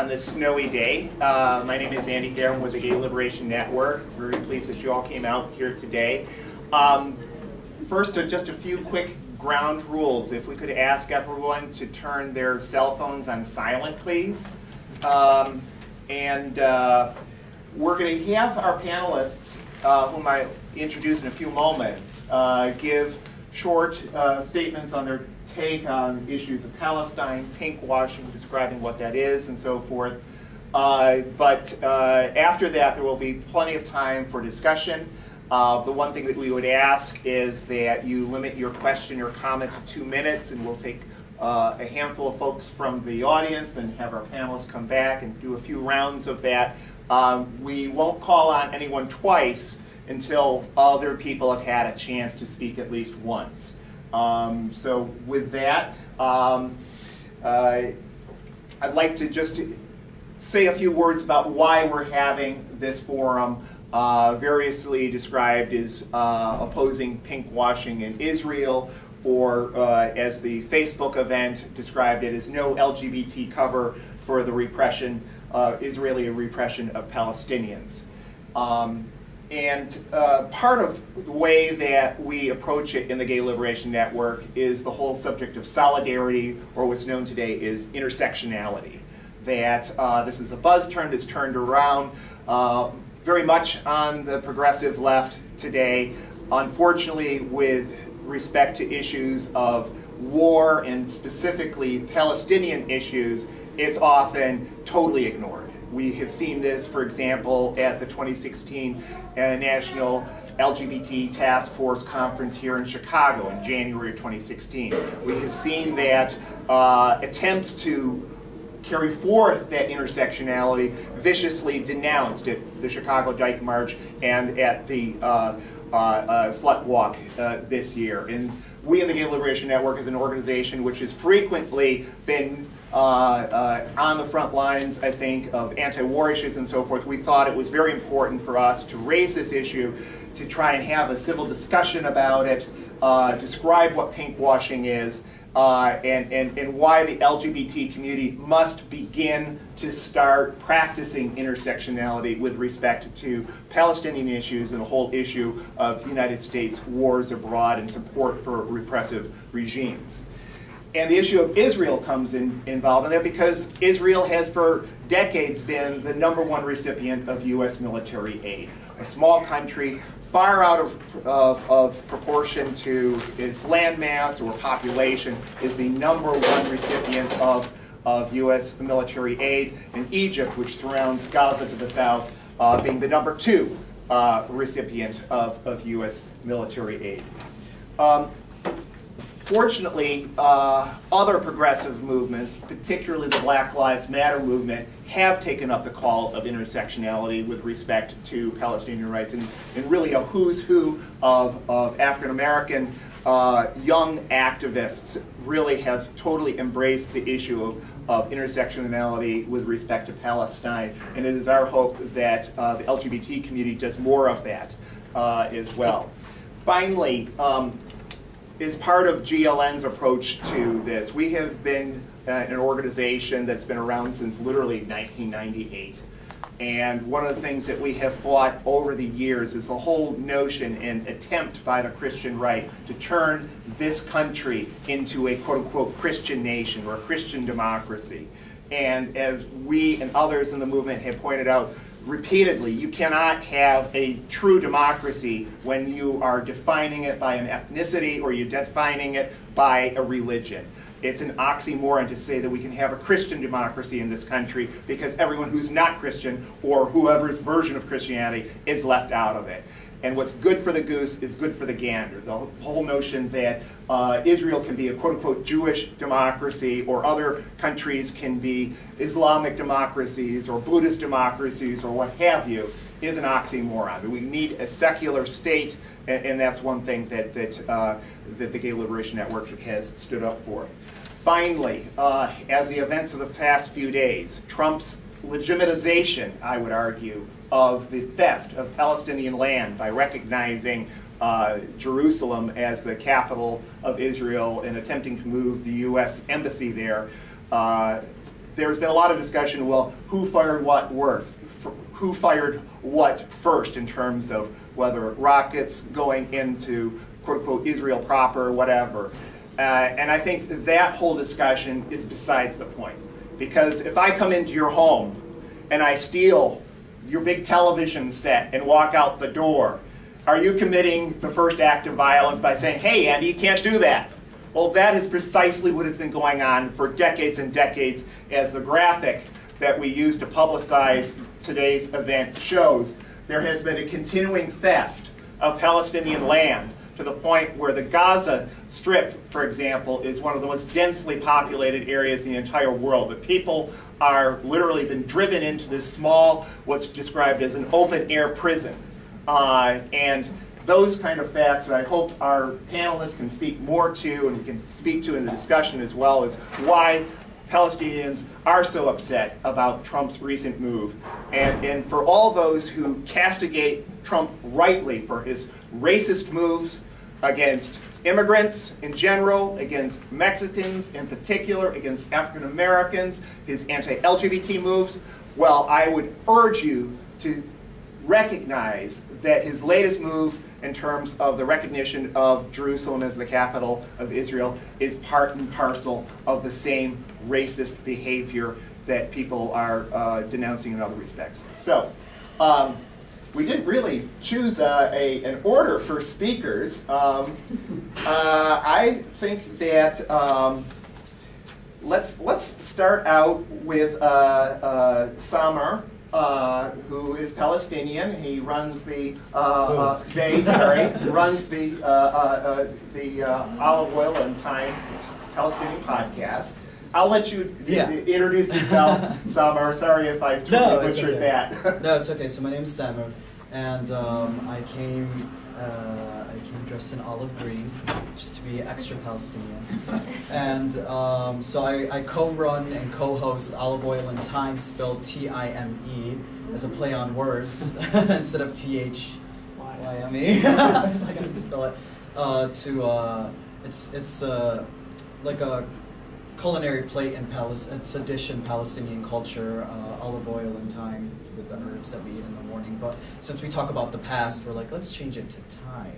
on this snowy day. My name is Andy Garrett with the Gay Liberation Network. Very pleased that you all came out here today. First, just a few quick ground rules. If we could ask everyone to turn their cell phones on silent, please. We're going to have our panelists, whom I introduce in a few moments, give short statements on their take on issues of Palestine, pink washing, describing what that is, and so forth. After that, there will be plenty of time for discussion. The one thing that we would ask is that you limit your question or comment to 2 minutes, and we'll take a handful of folks from the audience and have our panelists come back and do a few rounds of that. We won't call on anyone twice until other people have had a chance to speak at least once. So with that, I'd like to just say a few words about why we're having this forum, variously described as opposing pink washing in Israel, or as the Facebook event described it as no LGBT cover for the repression, Israeli repression of Palestinians. Part of the way that we approach it in the Gay Liberation Network is the whole subject of solidarity, or what's known today as intersectionality. That this is a buzz term that's turned around very much on the progressive left today. Unfortunately, with respect to issues of war and specifically Palestinian issues, it's often totally ignored. We have seen this, for example, at the 2016 National LGBT Task Force conference here in Chicago in January of 2016. We have seen that attempts to carry forth that intersectionality viciously denounced at the Chicago Dyke March and at the SlutWalk this year. And we in the Gay Liberation Network is an organization which has frequently been on the front lines, I think, of anti-war issues and so forth. We thought it was very important for us to raise this issue, to try and have a civil discussion about it, describe what pink washing is, and why the LGBT community must begin to start practicing intersectionality with respect to Palestinian issues and the whole issue of the United States wars abroad and support for repressive regimes. And the issue of Israel comes involved in that because Israel has for decades been the #1 recipient of U.S. military aid. A small country, far out of proportion to its landmass or population, is the #1 recipient of U.S. military aid, and Egypt, which surrounds Gaza to the south, being the #2 recipient of U.S. military aid. Fortunately, other progressive movements, particularly the Black Lives Matter movement, have taken up the call of intersectionality with respect to Palestinian rights, and really a who's who of African American young activists really have totally embraced the issue of intersectionality with respect to Palestine, and it is our hope that the LGBT community does more of that as well. Finally, is part of GLN's approach to this. We have been an organization that's been around since literally 1998. And one of the things that we have fought over the years is the whole notion and attempt by the Christian right to turn this country into a quote-unquote Christian nation or a Christian democracy. And as we and others in the movement have pointed out repeatedly, you cannot have a true democracy when you are defining it by an ethnicity or you're defining it by a religion. It's an oxymoron to say that we can have a Christian democracy in this country because everyone who's not Christian or whoever's version of Christianity is left out of it. And what's good for the goose is good for the gander. The whole notion that Israel can be a quote-unquote Jewish democracy or other countries can be Islamic democracies or Buddhist democracies or what have you is an oxymoron. We need a secular state, and that's one thing that the Gay Liberation Network has stood up for. Finally, as the events of the past few days, Trump's legitimization, I would argue, of the theft of Palestinian land by recognizing Jerusalem as the capital of Israel and attempting to move the U.S. embassy there there's been a lot of discussion, well, who fired what worse? Who fired what first in terms of whether rockets going into quote-unquote Israel proper or whatever. And I think that whole discussion is besides the point. Because if I come into your home and I steal your big television set and walk out the door, are you committing the first act of violence by saying, hey, Andy, you can't do that? Well, that is precisely what has been going on for decades and decades, as the graphic that we use to publicize today's event shows. There has been a continuing theft of Palestinian land to the point where the Gaza Strip, for example, is one of the most densely populated areas in the entire world. The people are literally been driven into this small, what's described as an open-air prison. And those kind of facts that I hope our panelists can speak more to, and we can speak to in the discussion as well, is why Palestinians are so upset about Trump's recent move. And for all those who castigate Trump rightly for his racist moves against immigrants in general, against Mexicans in particular, against African Americans, his anti-LGBT moves, well, I would urge you to recognize that his latest move in terms of the recognition of Jerusalem as the capital of Israel is part and parcel of the same racist behavior that people are denouncing in other respects. So, we didn't really choose an order for speakers. I think that let's start out with Samar, who is Palestinian. He runs the runs the Olive Oil and Time Palestinian podcast. I'll let you introduce yourself, Samar. Sorry if I totally butchered that. No, it's okay. So my name is Samar, and I came dressed in olive green, just to be extra Palestinian. And so I co-run and co-host Olive Oil and Time, spelled T-I-M-E, as a play on words instead of T-H-Y-M-E. I was like, I can spell it. It's like a culinary plate in it's a dish in Palestinian culture, olive oil and thyme with the herbs that we eat in the morning. But since we talk about the past, we're like, let's change it to time.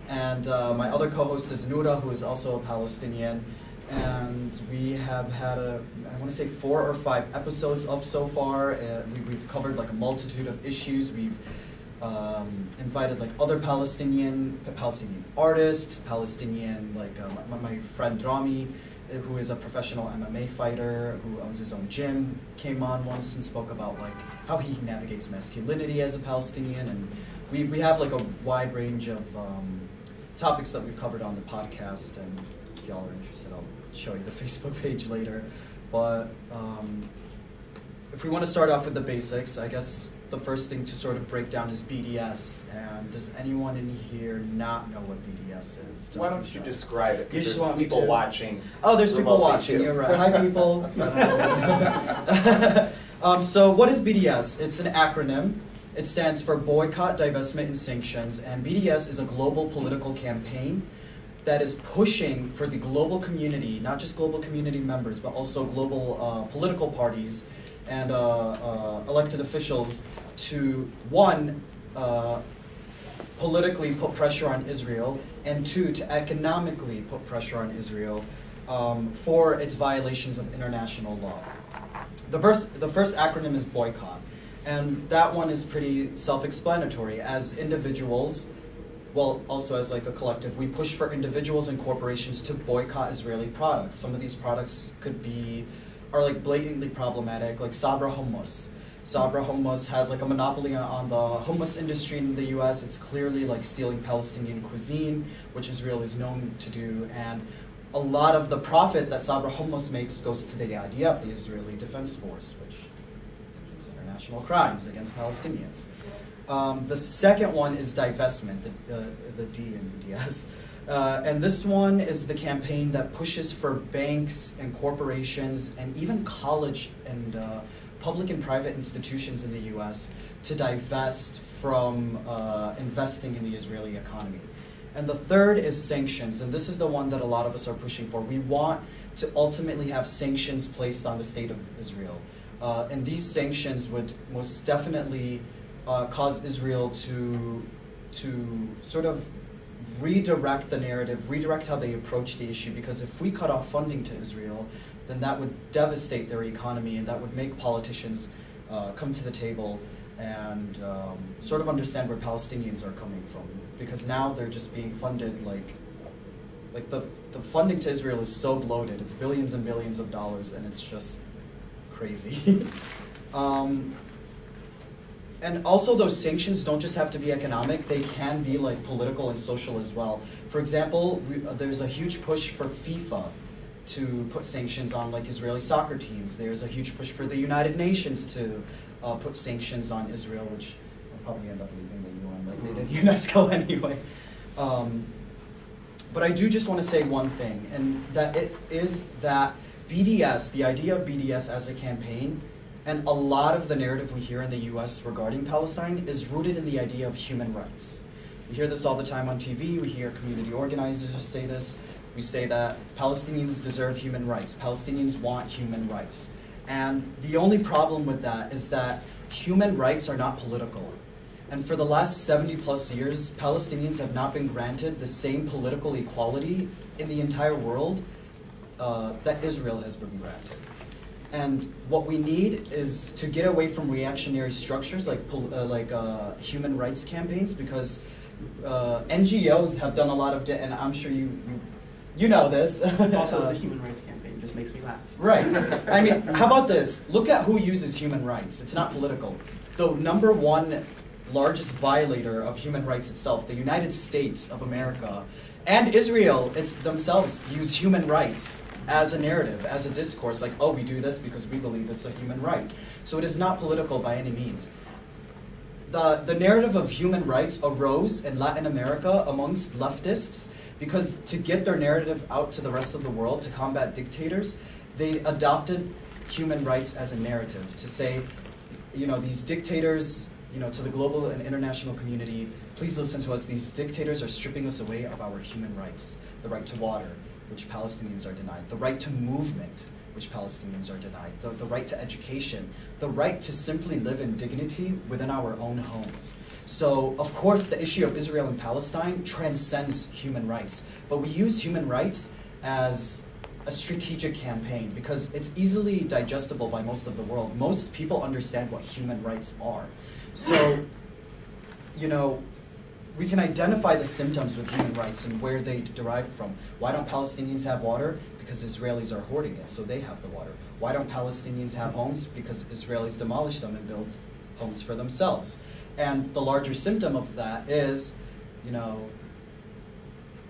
And my other co-host is Noura, who is also a Palestinian. And we have had I want to say 4 or 5 episodes up so far. We've covered like a multitude of issues. We've invited like other Palestinian artists, Palestinian, like my friend Rami, who is a professional MMA fighter, who owns his own gym, came on once and spoke about like how he navigates masculinity as a Palestinian. And we have like a wide range of topics that we've covered on the podcast, and if y'all are interested, I'll show you the Facebook page later. But if we want to start off with the basics, I guess the first thing to sort of break down is BDS. And does anyone in here not know what BDS is? Why don't you describe it? You just want people watching. Oh, there's people watching. You're right. Hi, people. So what is BDS? It's an acronym. It stands for Boycott, Divestment, and Sanctions. And BDS is a global political campaign that is pushing for the global community, not just global community members, but also global political parties and elected officials to, one, politically put pressure on Israel, and 2, to economically put pressure on Israel for its violations of international law. The first acronym is boycott, and that one is pretty self-explanatory. As individuals, well, also as like a collective, we push for individuals and corporations to boycott Israeli products. Some of these products are like blatantly problematic, like Sabra hummus. Sabra hummus has like a monopoly on the hummus industry in the US. It's clearly like stealing Palestinian cuisine, which Israel is known to do, and a lot of the profit that Sabra hummus makes goes to the IDF, the Israeli Defense Force, which is international crimes against Palestinians. The second one is divestment, the D in BDS. And this one is the campaign that pushes for banks and corporations and even college and public and private institutions in the US to divest from investing in the Israeli economy. And the third is sanctions, and this is the one that a lot of us are pushing for. We want to ultimately have sanctions placed on the state of Israel. And these sanctions would most definitely cause Israel to sort of redirect the narrative, redirect how they approach the issue, because if we cut off funding to Israel, then that would devastate their economy, and that would make politicians come to the table and sort of understand where Palestinians are coming from. Because now they're just being funded like the funding to Israel is so bloated. It's billions and billions of dollars, and it's just crazy. And also those sanctions don't just have to be economic, they can be like political and social as well. For example, there's a huge push for FIFA to put sanctions on like Israeli soccer teams. There's a huge push for the United Nations to put sanctions on Israel, which will probably end up leaving the UN like they did UNESCO anyway. But I do just want to say one thing, and that it is that BDS, the idea of BDS as a campaign, and a lot of the narrative we hear in the US regarding Palestine is rooted in the idea of human rights. We hear this all the time on TV, we hear community organizers say this. We say that Palestinians deserve human rights, Palestinians want human rights. And the only problem with that is that human rights are not political. And for the last 70 plus years, Palestinians have not been granted the same political equality in the entire world that Israel has been granted. And what we need is to get away from reactionary structures like human rights campaigns, because NGOs have done a lot of, and I'm sure you know this. Also, the human rights campaign just makes me laugh. Right. I mean, how about this? Look at who uses human rights. It's not political. The #1 largest violator of human rights itself, the United States of America, and Israel themselves use human rights as a narrative, as a discourse, like, oh, we do this because we believe it's a human right. So it is not political by any means. The narrative of human rights arose in Latin America amongst leftists because to get their narrative out to the rest of the world, to combat dictators, they adopted human rights as a narrative, to say, you know, these dictators, you know, to the global and international community, please listen to us. These dictators are stripping us away of our human rights, the right to water, which Palestinians are denied, the right to movement, which Palestinians are denied, the right to education, the right to simply live in dignity within our own homes. So, of course, the issue of Israel and Palestine transcends human rights, but we use human rights as a strategic campaign because it's easily digestible by most of the world. Most people understand what human rights are. So, you know, we can identify the symptoms with human rights and where they derive from. Why don't Palestinians have water? Because Israelis are hoarding it, so they have the water. Why don't Palestinians have homes? Because Israelis demolish them and build homes for themselves. And the larger symptom of that is, you know,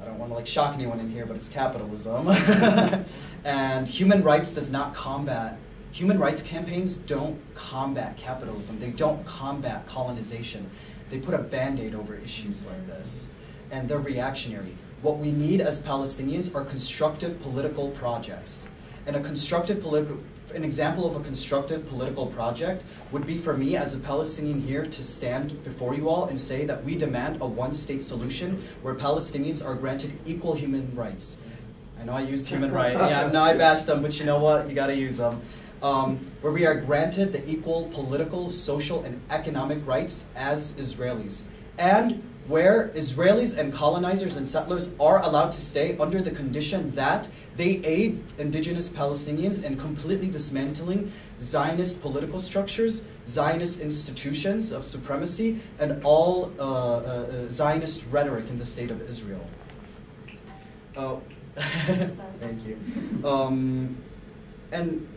I don't want to like shock anyone in here, but it's capitalism. And human rights does not combat, human rights campaigns don't combat capitalism. They don't combat colonization. They put a Band-Aid over issues like this, and they're reactionary. What we need as Palestinians are constructive political projects. And an example of a constructive political project would be for me as a Palestinian here to stand before you all and say that we demand a one-state solution where Palestinians are granted equal human rights. I know I used human right. Yeah, now I bashed them, but you know what? You gotta use them. Where we are granted the equal political, social, and economic rights as Israelis. And where Israelis and colonizers and settlers are allowed to stay under the condition that they aid indigenous Palestinians in completely dismantling Zionist political structures, Zionist institutions of supremacy, and all Zionist rhetoric in the state of Israel. Oh, thank you. And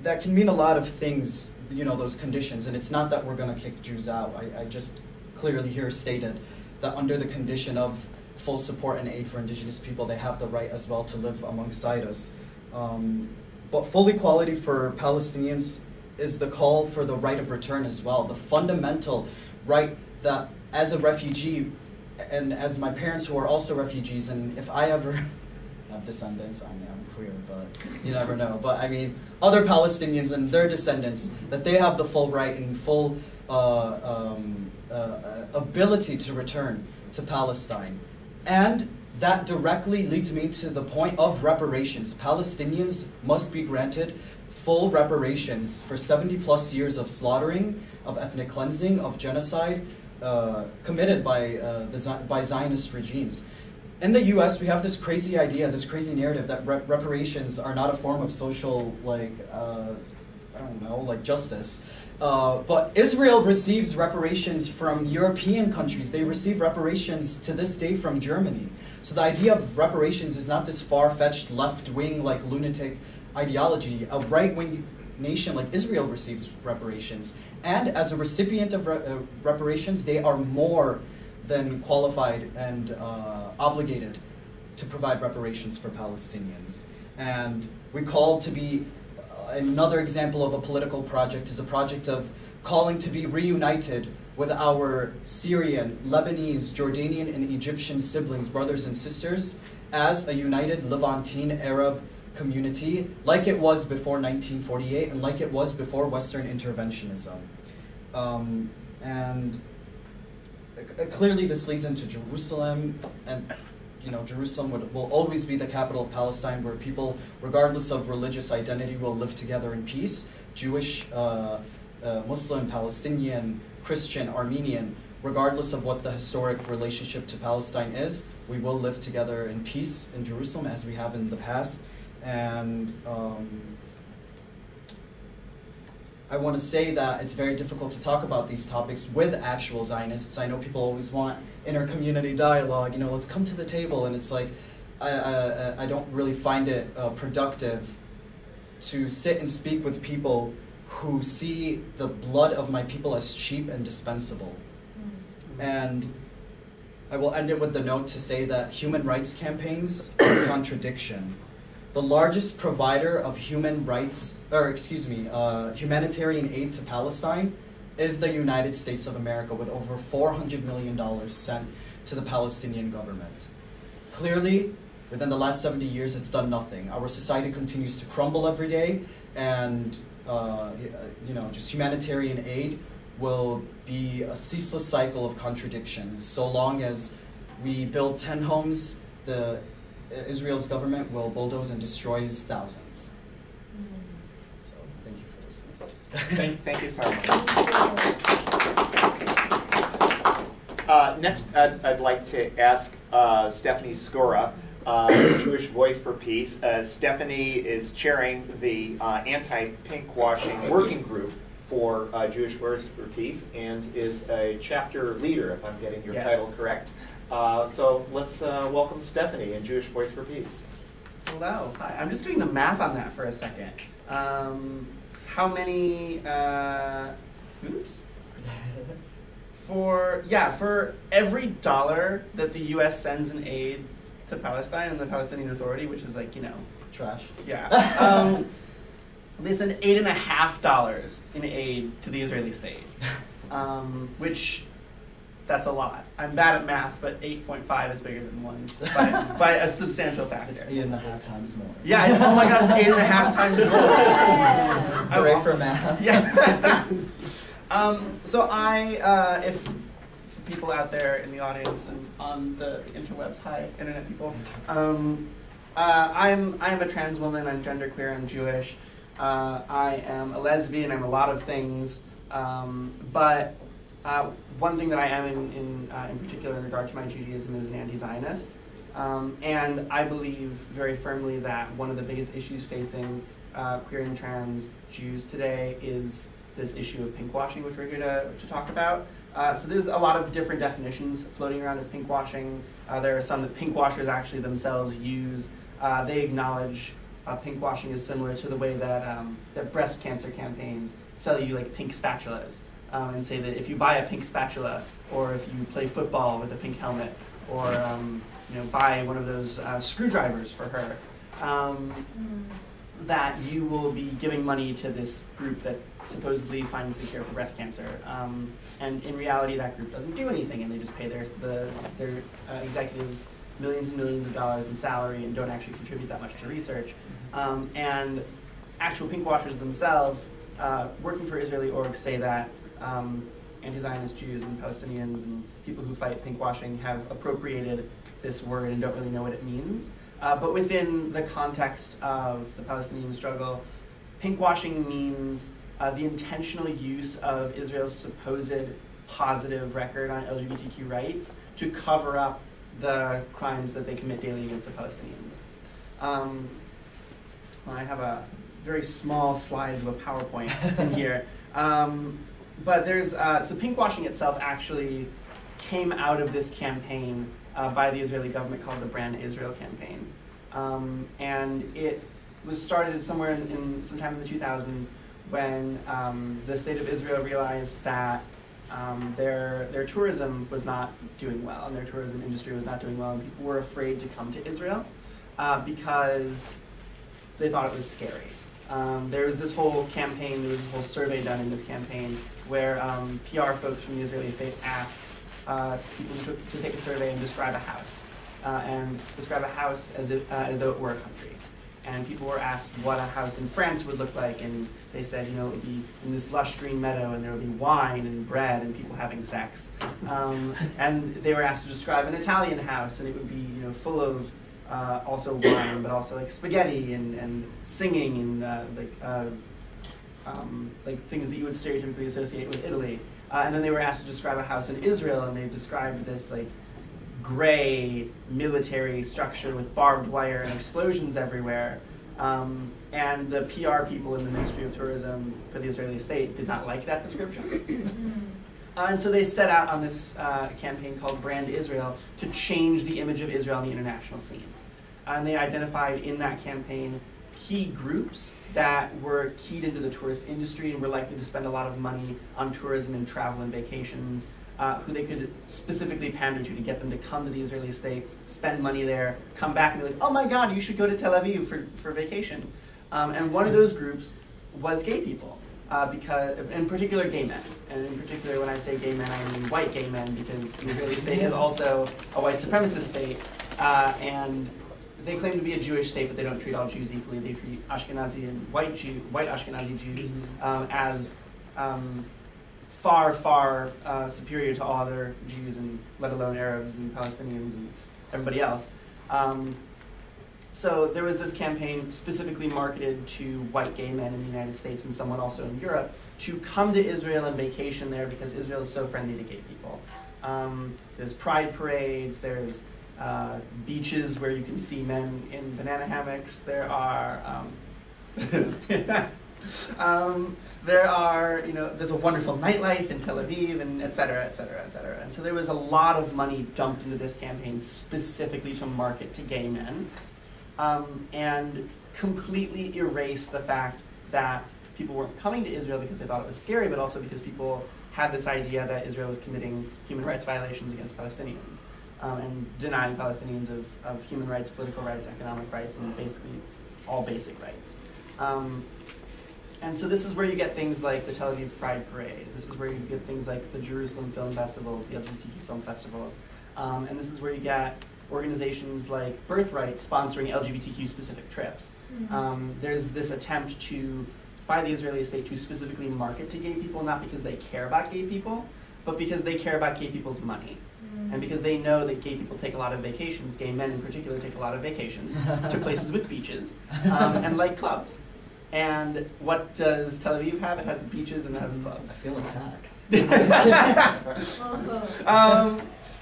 that can mean a lot of things, you know, those conditions. And it's not that we're going to kick Jews out. I just clearly here stated that under the condition of full support and aid for indigenous people, they have the right as well to live alongside us. But full equality for Palestinians is the call for the right of return as well. The fundamental right that as a refugee, and as my parents who are also refugees, and if I ever have descendants, I mean, I'm queer, but you never know. But I mean, other Palestinians and their descendants, that they have the full right and full ability to return to Palestine. And that directly leads me to the point of reparations. Palestinians must be granted full reparations for 70+ years of slaughtering, of ethnic cleansing, of genocide committed by Zionist regimes. In the U.S., we have this crazy idea, this crazy narrative that reparations are not a form of social, justice. But Israel receives reparations from European countries. They receive reparations to this day from Germany. So the idea of reparations is not this far-fetched, left-wing, lunatic ideology. A right-wing nation like Israel receives reparations. And as a recipient of reparations, they are more than qualified and obligated to provide reparations for Palestinians. And we call to be another example of a political project is a project of calling to be reunited with our Syrian, Lebanese, Jordanian, and Egyptian siblings, brothers and sisters, as a united Levantine Arab community, like it was before 1948 and like it was before Western interventionism. And clearly this leads into Jerusalem, and Jerusalem will always be the capital of Palestine, where people, regardless of religious identity, will live together in peace. Jewish, Muslim, Palestinian, Christian, Armenian, regardless of what the historic relationship to Palestine is, we will live together in peace in Jerusalem as we have in the past. And I want to say that it's very difficult to talk about these topics with actual Zionists. I know people always want inter-community dialogue, let's come to the table, and it's like, I don't really find it productive to sit and speak with people who see the blood of my people as cheap and dispensable. And I will end it with the note to say that human rights campaigns are a contradiction. The largest provider of humanitarian aid to Palestine is the United States of America, with over $400 million sent to the Palestinian government. Clearly, within the last 70 years, it's done nothing. Our society continues to crumble every day, and just humanitarian aid will be a ceaseless cycle of contradictions. So long as we build 10 homes, Israel's government will bulldoze and destroys thousands. So thank you for listening. Thank you so much. Next, I'd like to ask Stephanie Skora, Jewish Voice for Peace. Stephanie is chairing the anti-pinkwashing working group for Jewish Voice for Peace and is a chapter leader, if I'm getting your title correct. So let's welcome Stephanie and Jewish Voice for Peace. Hello. Hi. I'm just doing the math on that for a second. How many, for every dollar that the U.S. sends in aid to Palestine and the Palestinian Authority, which is trash. Yeah. They send $8.50 in aid to the Israeli state, which, that's a lot. I'm bad at math, but 8.5 is bigger than 1 by a substantial factor. It's 8.5 times more. Yeah, oh my God, it's 8.5 times more. Hooray for math. Yeah. So if people out there in the audience and on the interwebs, hi, internet people. I'm a trans woman. I'm genderqueer. I'm Jewish. I am a lesbian. I'm a lot of things. But one thing that I am in particular in regard to my Judaism is an anti-Zionist. And I believe very firmly that one of the biggest issues facing queer and trans Jews today is this issue of pinkwashing, which we're here to talk about. So there's a lot of different definitions floating around of pinkwashing. There are some that pinkwashers actually themselves use. They acknowledge pinkwashing is similar to the way that, that breast cancer campaigns sell you pink spatulas and say that if you buy a pink spatula, or if you play football with a pink helmet, or buy one of those screwdrivers for her, that you will be giving money to this group that supposedly finds the cure for breast cancer. And in reality, that group doesn't do anything, and they just pay their executives millions and millions of dollars in salary and don't actually contribute that much to research. And actual pinkwashers themselves, working for Israeli orgs, say that anti-Zionist Jews and Palestinians and people who fight pinkwashing have appropriated this word and don't really know what it means. But within the context of the Palestinian struggle, pinkwashing means the intentional use of Israel's supposed positive record on LGBTQ rights to cover up the crimes that they commit daily against the Palestinians. Well, I have a very small slides of a PowerPoint in here. But there's, so pinkwashing itself actually came out of this campaign by the Israeli government called the Brand Israel campaign. And it was started somewhere sometime in the 2000s when the state of Israel realized that their tourism was not doing well, and their tourism industry was not doing well, and people were afraid to come to Israel because they thought it was scary. There was this whole campaign, there was this whole survey done in this campaign where PR folks from the Israeli state asked people to take a survey and describe a house, as though it were a country. And people were asked what a house in France would look like, and they said, you know, it would be in this lush green meadow, and there would be wine and bread and people having sex. And they were asked to describe an Italian house, and it would be, you know, full of also wine, but also like spaghetti and singing and like things that you would stereotypically associate with Italy. And then they were asked to describe a house in Israel, and they described this like gray military structure with barbed wire and explosions everywhere. And the PR people in the Ministry of Tourism for the Israeli state did not like that description. And so they set out on this campaign called Brand Israel to change the image of Israel on the international scene. And they identified in that campaign key groups that were keyed into the tourist industry and were likely to spend a lot of money on tourism and travel and vacations, who they could specifically pander to get them to come to the Israeli state, spend money there, come back and be like, oh my God, you should go to Tel Aviv for vacation. And one of those groups was gay people, because, in particular gay men. And in particular, when I say gay men, I mean white gay men, because the Israeli state is also a white supremacist state. And they claim to be a Jewish state, but they don't treat all Jews equally. They treat Ashkenazi and white Ashkenazi Jews as far, far superior to all other Jews, and let alone Arabs and Palestinians and everybody else. So there was this campaign specifically marketed to white gay men in the United States and someone also in Europe to come to Israel and vacation there because Israel is so friendly to gay people. There's pride parades, there's beaches where you can see men in banana hammocks, there are there's a wonderful nightlife in Tel Aviv, and et cetera, et cetera, et cetera. And so there was a lot of money dumped into this campaign specifically to market to gay men, and completely erase the fact that people weren't coming to Israel because they thought it was scary, but also because people had this idea that Israel was committing human rights violations against Palestinians, and denying Palestinians of human rights, political rights, economic rights, and basically all basic rights. And so this is where you get things like the Tel Aviv Pride Parade. This is where you get things like the Jerusalem Film Festivals, the LGBTQ film festivals. And this is where you get organizations like Birthright sponsoring LGBTQ-specific trips. There's this attempt by the Israeli state to specifically market to gay people, not because they care about gay people, but because they care about gay people's money. And because they know that gay people take a lot of vacations, gay men in particular take a lot of vacations to places with beaches and like clubs. And what does Tel Aviv have? It has beaches and it has clubs. I feel attacked.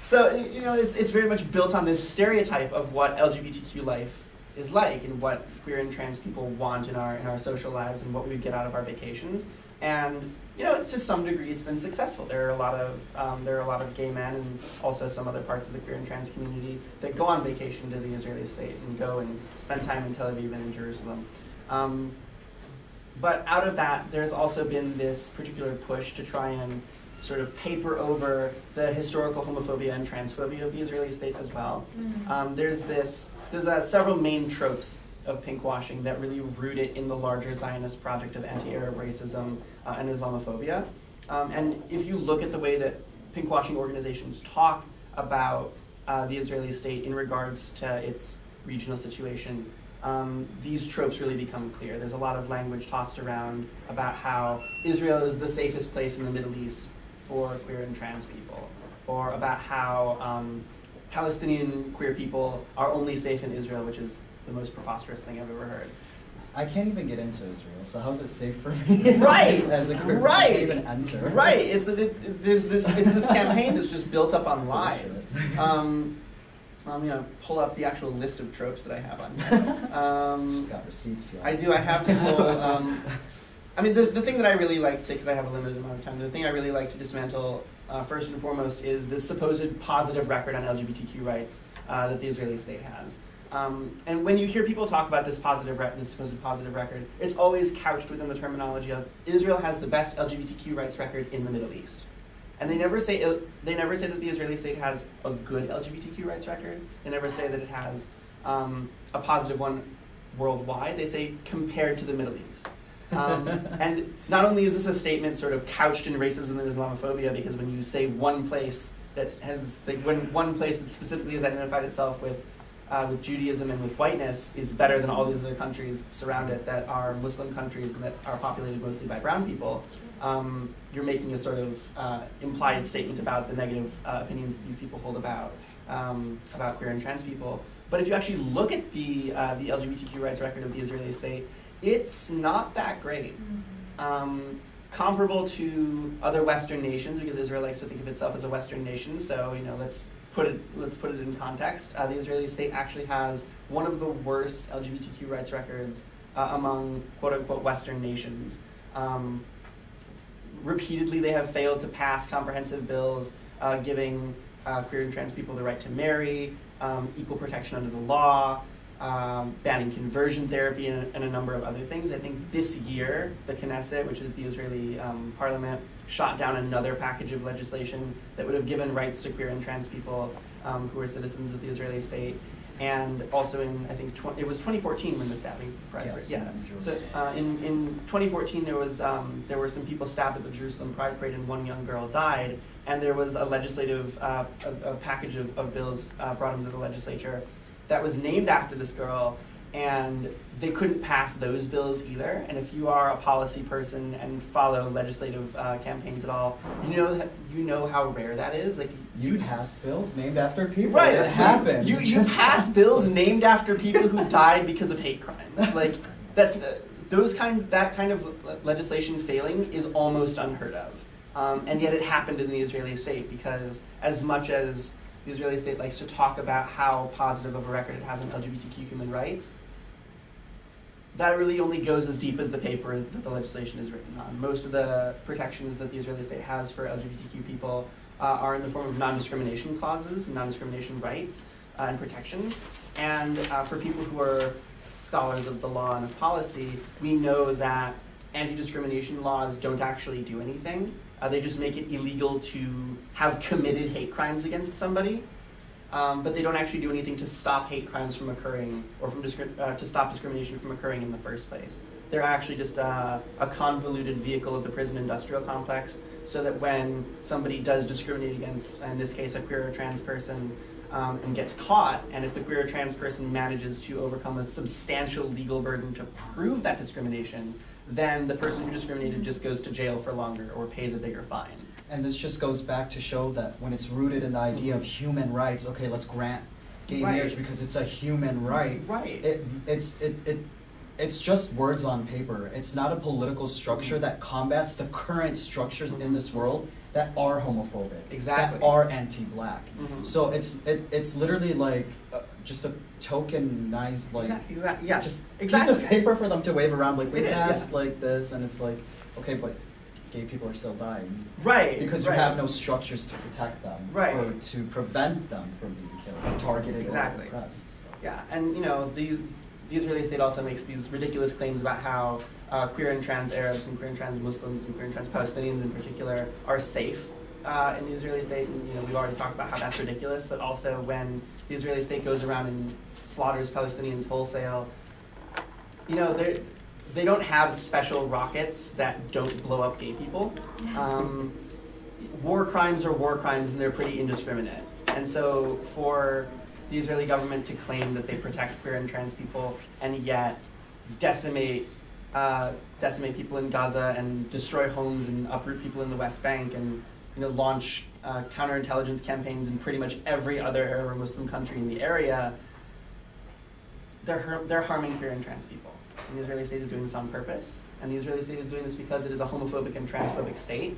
So, you know, it's very much built on this stereotype of what LGBTQ life is like and what queer and trans people want in our social lives and what we would get out of our vacations. And, you know, to some degree it's been successful. There are a lot of gay men and also some other parts of the queer and trans community that go on vacation to the Israeli state and go and spend time in Tel Aviv and in Jerusalem. But out of that, there's also been this particular push to try and sort of paper over the historical homophobia and transphobia of the Israeli state as well. There's several main tropes of pinkwashing that really root it in the larger Zionist project of anti-Arab racism and Islamophobia. And if you look at the way that pinkwashing organizations talk about the Israeli state in regards to its regional situation, these tropes really become clear. There's a lot of language tossed around about how Israel is the safest place in the Middle East for queer and trans people, or about how Palestinian queer people are only safe in Israel, which is the most preposterous thing I've ever heard. I can't even get into Israel, so how's it safe for me? Right. As a queer, right. I can't even enter. Right. It's this campaign that's just built up on lies. I'm gonna pull up the actual list of tropes that I have on here. Just got receipts here. I do. I have this whole. I mean, the thing that I really like to, because I have a limited amount of time, the thing I really like to dismantle first and foremost is the supposed positive record on LGBTQ rights that the Israeli state has. And when you hear people talk about this supposed positive record, it's always couched within the terminology of Israel has the best LGBTQ rights record in the Middle East. And they never say that the Israeli state has a good LGBTQ rights record. They never say that it has a positive one worldwide. They say compared to the Middle East. And not only is this a statement sort of couched in racism and Islamophobia, because when you say one place that has, one place that specifically has identified itself with Judaism and with whiteness is better than all these other countries that surround it that are Muslim countries and that are populated mostly by brown people, you're making a sort of implied statement about the negative opinions that these people hold about queer and trans people. But if you actually look at the LGBTQ rights record of the Israeli state, it's not that great. Comparable to other Western nations, because Israel likes to think of itself as a Western nation, so let's put it in context. The Israeli state actually has one of the worst LGBTQ rights records among quote-unquote Western nations. Repeatedly, they have failed to pass comprehensive bills giving queer and trans people the right to marry, equal protection under the law, banning conversion therapy, and a number of other things. I think this year, the Knesset, which is the Israeli parliament, shot down another package of legislation that would have given rights to queer and trans people who are citizens of the Israeli state. And also in, I think, it was 2014 when the stabbings. Yes, yeah. So in 2014, there were some people stabbed at the Jerusalem Pride Parade, and one young girl died. And there was a legislative a package of bills brought into the legislature that was named after this girl, and they couldn't pass those bills either. And if you are a policy person and follow legislative campaigns at all, you know how rare that is. Like you pass bills named after people. Right, it happens. You pass bills named after people who died because of hate crimes. Like that's that kind of legislation failing is almost unheard of. And yet it happened in the Israeli state, because as much as the Israeli state likes to talk about how positive of a record it has on LGBTQ human rights, that really only goes as deep as the paper that the legislation is written on. Most of the protections that the Israeli state has for LGBTQ people are in the form of non-discrimination clauses and non-discrimination rights and protections. And for people who are scholars of the law and of policy, we know that anti-discrimination laws don't actually do anything. They just make it illegal to have committed hate crimes against somebody, but they don't actually do anything to stop hate crimes from occurring or to stop discrimination from occurring in the first place. They're actually just a convoluted vehicle of the prison industrial complex, so that when somebody does discriminate against, in this case, a queer or trans person, and gets caught, and if the queer or trans person manages to overcome a substantial legal burden to prove that discrimination, then the person who discriminated just goes to jail for longer or pays a bigger fine. And this just goes back to show that when it's rooted in the idea of human rights, okay, let's grant gay marriage because it's a human right. Right. It's just words on paper. It's not a political structure that combats the current structures in this world that are homophobic, exactly, that are anti-black. So it's literally like just a tokenized piece of paper for them to wave around, like we passed like this, and it's like, okay, but gay people are still dying, right? Because you have no structures to protect them, right, or to prevent them from being killed, targeted, or oppressed. So. Yeah, and the Israeli state also makes these ridiculous claims about how queer and trans Arabs and queer and trans Muslims and queer and trans Palestinians in particular are safe in the Israeli state, and we've already talked about how that's ridiculous. But also, when the Israeli state goes around and slaughters Palestinians wholesale, they don't have special rockets that don't blow up gay people. War crimes are war crimes, and they're pretty indiscriminate. And so, for the Israeli government to claim that they protect queer and trans people and yet decimate people in Gaza and destroy homes and uproot people in the West Bank and launch counterintelligence campaigns in pretty much every other Arab or Muslim country in the area, they're harming queer and trans people. And the Israeli state is doing this on purpose. And the Israeli state is doing this because it is a homophobic and transphobic state,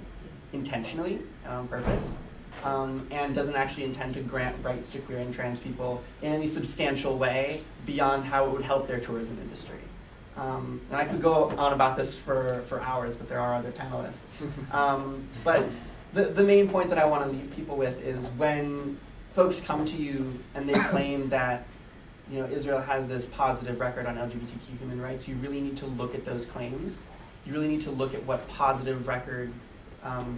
intentionally and on purpose, and doesn't actually intend to grant rights to queer and trans people in any substantial way beyond how it would help their tourism industry. And I could go on about this for hours, but there are other panelists. But the main point that I want to leave people with is when folks come to you and they claim that Israel has this positive record on LGBTQ human rights, you really need to look at those claims. You really need to look at what positive record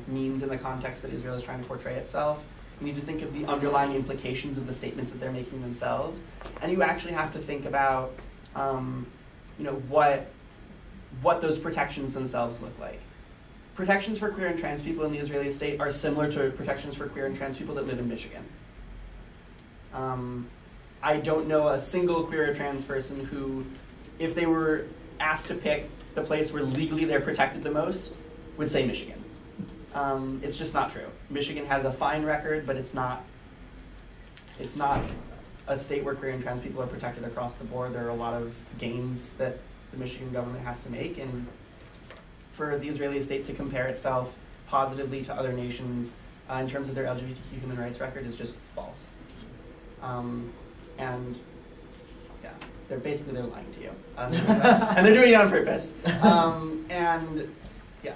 means in the context that Israel is trying to portray itself. You need to think of the underlying implications of the statements that they're making themselves. And you actually have to think about what those protections themselves look like. Protections for queer and trans people in the Israeli state are similar to protections for queer and trans people that live in Michigan. I don't know a single queer or trans person who, if they were asked to pick the place where legally they're protected the most, would say Michigan. It's just not true. Michigan has a fine record, but it's not a state where queer and trans people are protected across the board. There are a lot of gains that the Michigan government has to make, and for the Israeli state to compare itself positively to other nations in terms of their LGBTQ human rights record is just false. And yeah, they're lying to you. And they're doing it on purpose. And yeah,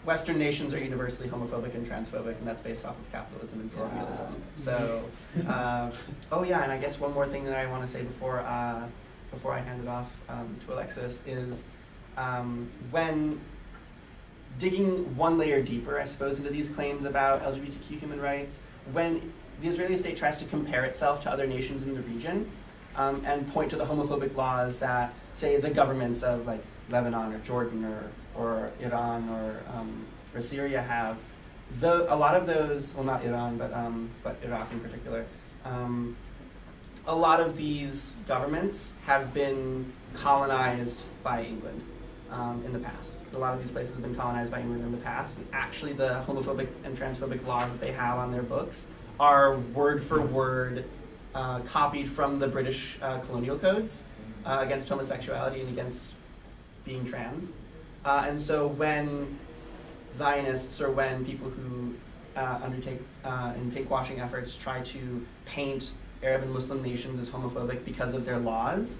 Western nations are universally homophobic and transphobic, and that's based off of capitalism and colonialism. So, oh yeah, and I guess one more thing that I want to say before I hand it off to Alexis is when digging one layer deeper, I suppose, into these claims about LGBTQ human rights, when the Israeli state tries to compare itself to other nations in the region and point to the homophobic laws that, say, the governments of like Lebanon or Jordan or Iran or Syria have, a lot of those, well, not Iran, but Iraq in particular, a lot of these governments have been colonized by England in the past. A lot of these places have been colonized by England in the past. And actually, the homophobic and transphobic laws that they have on their books are word for word copied from the British colonial codes against homosexuality and against being trans. And so when Zionists or when people who undertake in pinkwashing efforts try to paint Arab and Muslim nations as homophobic because of their laws,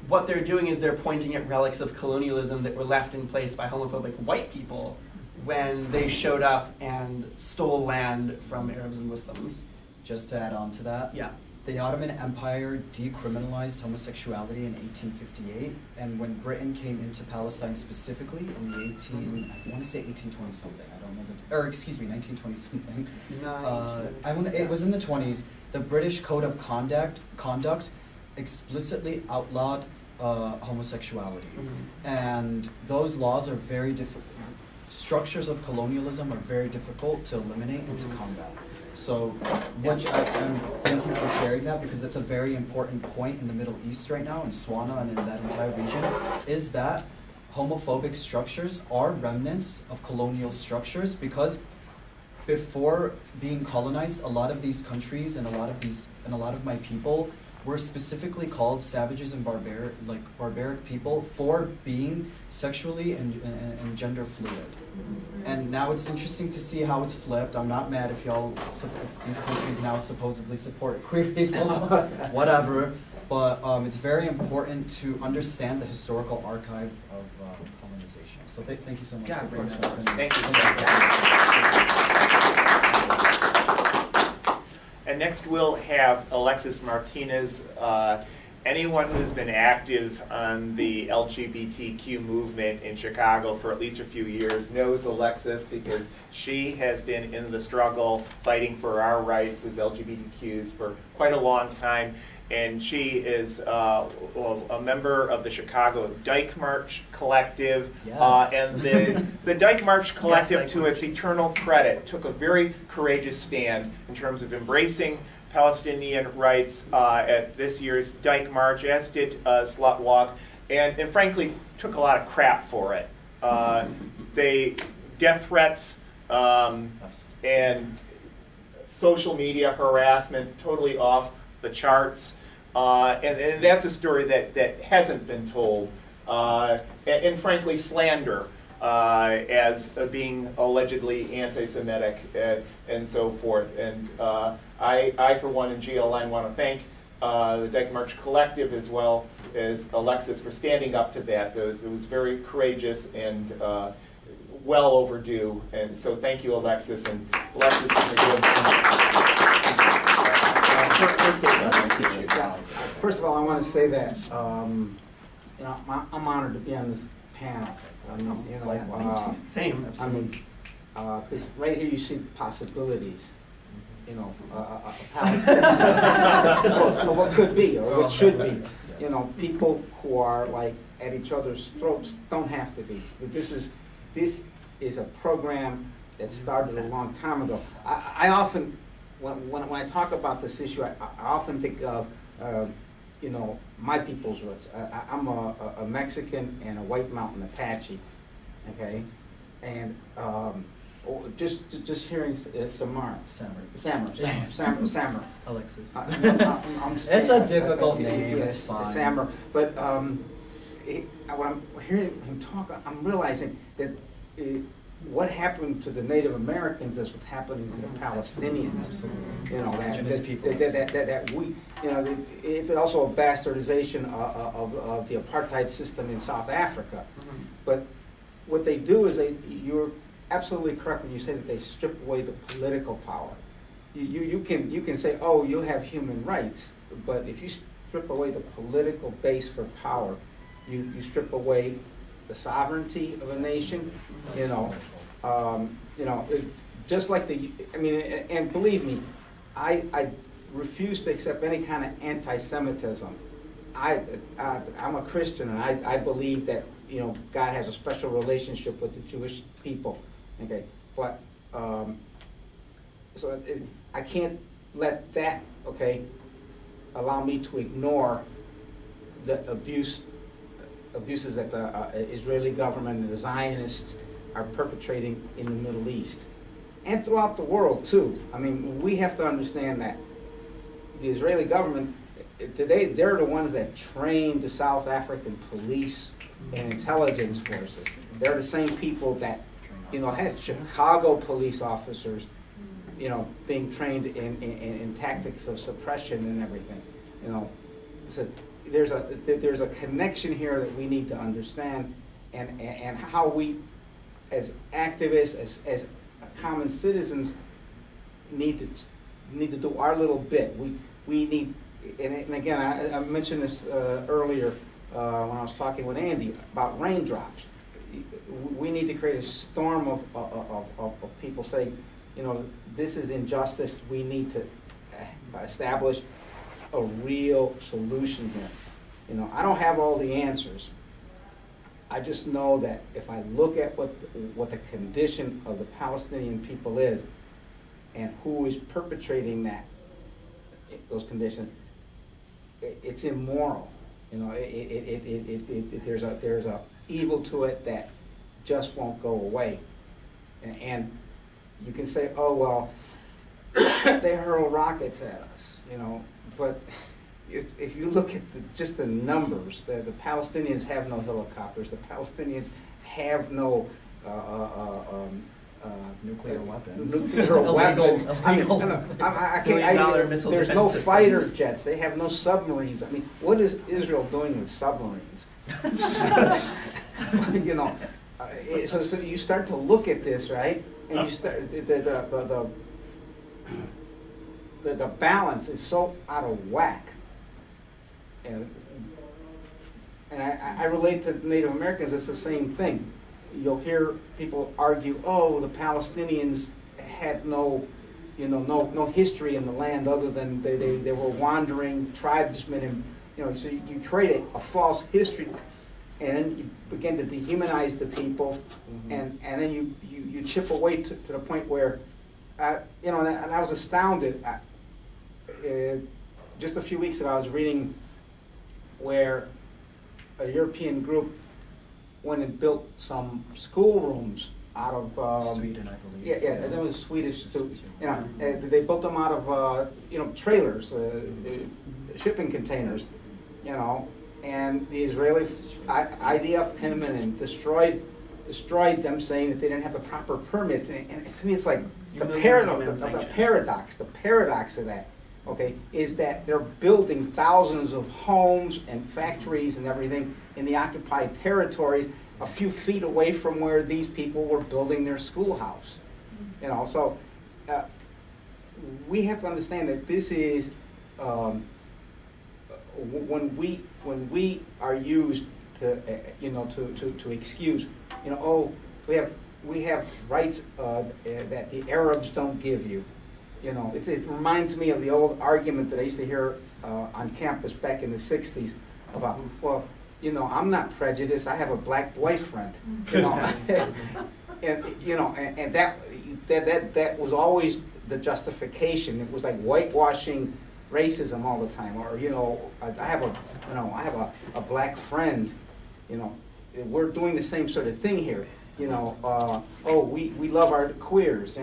what they're doing is they're pointing at relics of colonialism that were left in place by homophobic white people when they showed up and stole land from Arabs and Muslims. Just to add on to that, yeah. The Ottoman Empire decriminalized homosexuality in 1858, and when Britain came into Palestine specifically in the I want to say 1820 something, I don't remember, or excuse me, 1920 something. It was in the 20s. The British Code of Conduct explicitly outlawed homosexuality, and those laws are very difficult. Structures of colonialism are very difficult to eliminate and to combat. So, thank you for sharing that, because that's a very important point in the Middle East right now, in Swana and in that entire region, is that homophobic structures are remnants of colonial structures, because before being colonized, a lot of these countries and a lot of my people were specifically called savages and barbaric people for being sexually and gender fluid. And now it's interesting to see how it's flipped. I'm not mad if if these countries now supposedly support queer people, whatever. But it's very important to understand the historical archive of colonization. So thank you so much for bringing that up. Thank you. And next we'll have Alexis Martinez. Anyone who's been active on the LGBTQ movement in Chicago for at least a few years knows Alexis, because she has been in the struggle fighting for our rights as LGBTQs for quite a long time. And she is a member of the Chicago Dyke March Collective. Yes. And the Dyke March Collective, to its eternal credit, took a very courageous stand in terms of embracing Palestinian rights at this year's Dyke March, as did SlutWalk, and frankly took a lot of crap for it. They death threats and social media harassment totally off the charts. And that's a story that hasn't been told. And frankly, slander as being allegedly anti-Semitic and so forth. And I, for one, in GLN, want to thank the Dyke March Collective as well as Alexis for standing up to that. It was very courageous and well overdue. And so thank you, Alexis. And Alexis is going to give First of all, I want to say that you know, I'm honored to be on this panel. Same. I mean, because right here you see possibilities. You know, what could be or what should be. You know, people who are like at each other's throats don't have to be. But this is a program that started a long time ago. I often, when I talk about this issue, I often think of you know, my people's roots. I'm a Mexican and a White Mountain Apache, okay, and just hearing Samar, Alexis. It's a difficult name. Yes, it's fine. Samar. But when I'm hearing him talk, I'm realizing that what happened to the Native Americans is what's happening to the Palestinians. Absolutely. You know, indigenous people. That we, you know, it's also a bastardization of the apartheid system in South Africa. But what they do is you're absolutely correct when you say that they strip away the political power. You can say, oh, you have human rights, but if you strip away the political base for power, you strip away the sovereignty of a nation. You know, just like and believe me, I refuse to accept any kind of anti-Semitism. I'm a Christian, and I believe that, you know, God has a special relationship with the Jewish people. Okay, but I can't let that, okay, allow me to ignore the abuses that the Israeli government and the Zionists are perpetrating in the Middle East and throughout the world too. I mean, we have to understand that the Israeli government, they're the ones that trained the South African police and intelligence forces. They're the same people that, you know, had Chicago police officers, you know, being trained in tactics of suppression and everything. You know, so there's a connection here that we need to understand, and how we, as activists, as common citizens, need to do our little bit. We need, and again, I mentioned this earlier when I was talking with Andy about raindrops. We need to create a storm of people saying, you know, this is injustice. We need to establish a real solution here. You know, I don't have all the answers. I just know that if I look at what the condition of the Palestinian people is, and who is perpetrating those conditions, it's immoral. You know, there's a evil to it that just won't go away. And you can say, oh well, they hurl rockets at us, you know, but if you look at just the numbers, the Palestinians have no helicopters. The Palestinians have no nuclear weapons. Nuclear weapons. There's no systems. fighter jets. They have no submarines. I mean, what is Israel doing with submarines? You know, so you start to look at this, right? And you start the balance is so out of whack. And I relate to Native Americans. It's the same thing. You'll hear people argue, oh, the Palestinians had no history in the land other than they were wandering tribesmen, and you know, so you create a false history, and then you begin to dehumanize the people, and then you chip away to the point where, you know, and I was astounded. Just a few weeks ago, I was reading where a European group went and built some schoolrooms out of Sweden, I believe. Yeah, that was Swedish too. You know, they built them out of trailers, shipping containers. You know, and the Israeli IDF came in and destroyed them, saying that they didn't have the proper permits. And to me, it's like the paradox of that. Okay, is that they're building thousands of homes and factories and everything in the occupied territories a few feet away from where these people were building their schoolhouse. You know, so we have to understand that this is when we are used to to excuse, oh, we have rights that the Arabs don't give you. You know, it reminds me of the old argument that I used to hear on campus back in the 60s about, well, I'm not prejudiced, I have a black boyfriend. And that was always the justification. It was like whitewashing racism all the time. Or, I have a black friend, we're doing the same sort of thing here. Oh, we love our queers,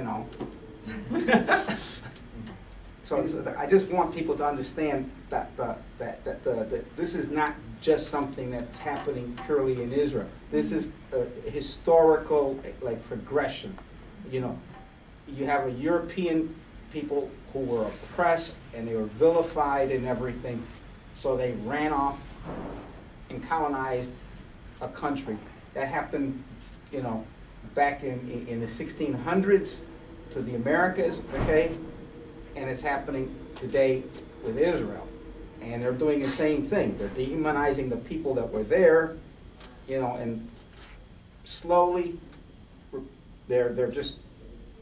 So I just want people to understand that this is not just something that's happening purely in Israel. This is a historical progression. You have a European people who were oppressed and they were vilified and everything, so they ran off and colonized a country. That happened, back in the 1600s to the Americas, okay? And it's happening today with Israel. And they're doing the same thing. They're dehumanizing the people that were there, and slowly they're just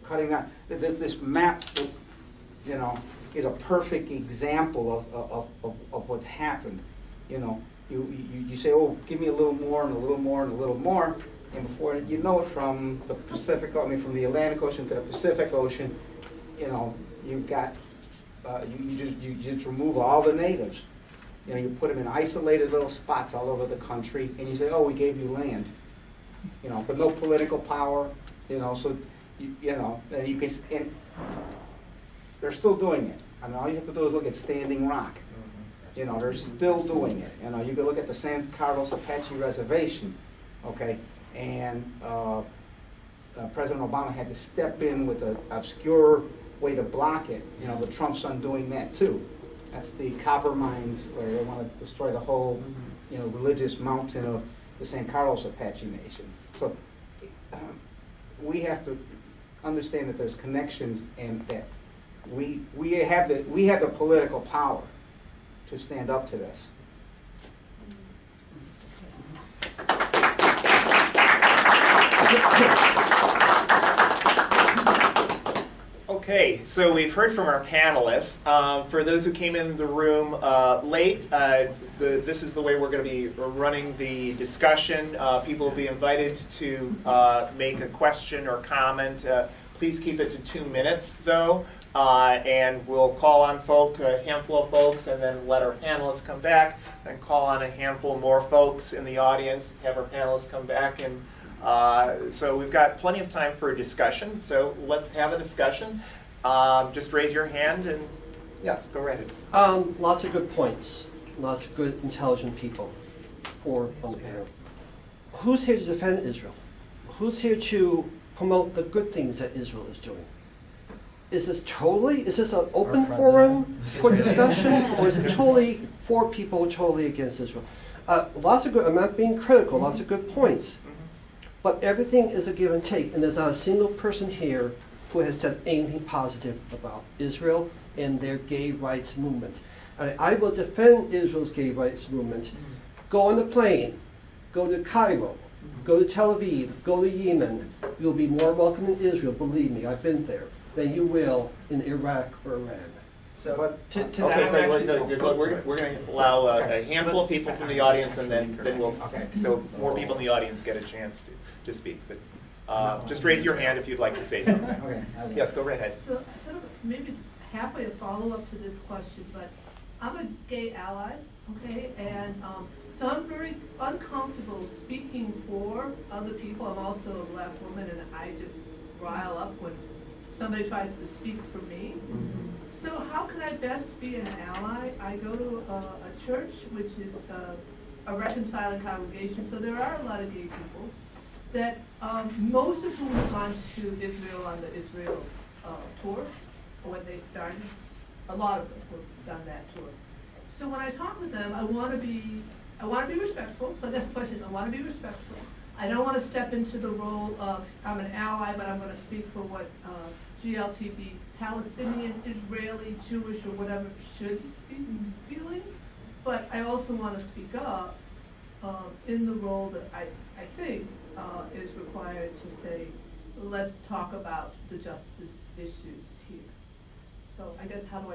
cutting out. This map, is a perfect example of what's happened. You say, oh, give me a little more and a little more and a little more, and before you know it, from the from the Atlantic Ocean to the Pacific Ocean, you've got you just remove all the natives. You put them in isolated little spots all over the country, and you say, oh, we gave you land, but no political power, so and you can, and they're still doing it. I mean, all you have to do is look at Standing Rock. They're still doing it. You can look at the San Carlos Apache Reservation, okay, and President Obama had to step in with an obscure way to block it. But Trump's undoing that too. That's the copper mines where they want to destroy the whole, religious mountain of the San Carlos Apache Nation. So we have to understand that there's connections, and that we have the political power to stand up to this. Okay, so we've heard from our panelists. For those who came in the room late, this is the way we're going to be running the discussion. People will be invited to make a question or comment. Please keep it to 2 minutes, though, and we'll call on a handful of folks, and then let our panelists come back, then call on a handful more folks in the audience, have our panelists come back, and so we've got plenty of time for a discussion, so let's have a discussion. Just raise your hand, and yes, go right ahead. Lots of good points, lots of good, intelligent people on the panel. Who's here to defend Israel? Who's here to promote the good things that Israel is doing? Is this an open forum for discussion, or is it totally for people totally against Israel? Lots of good, I'm not being critical, lots of good points. But everything is a give and take, and there's not a single person here who has said anything positive about Israel and their gay rights movement. I will defend Israel's gay rights movement. Go on the plane, go to Cairo, go to Tel Aviv, go to Yemen. You'll be more welcome in Israel, believe me, I've been there, than you will in Iraq or Iran. So, we're going to allow a handful of people from the audience, and then we'll, so more people in the audience get a chance to speak. But just raise your hand if you'd like to say something. Okay. Yes, go right ahead. So sort of maybe it's halfway a follow-up to this question, but I'm a gay ally, okay, and so So I'm very uncomfortable speaking for other people. I'm also a black woman, and I just rile up when somebody tries to speak for me. So how can I best be an ally? I go to a church, which is a reconciling congregation, so there are a lot of gay people that most of whom have gone to Israel on the Israel tour when they started. A lot of them have done that tour. So when I talk with them, I want to be respectful. So that's the question: I want to be respectful. I don't want to step into the role of I'm an ally, but I'm going to speak for what GLTB, Palestinian, Israeli, Jewish, or whatever should be feeling. But I also want to speak up in the role that I think is required to say, let's talk about the justice issues here. So I guess how can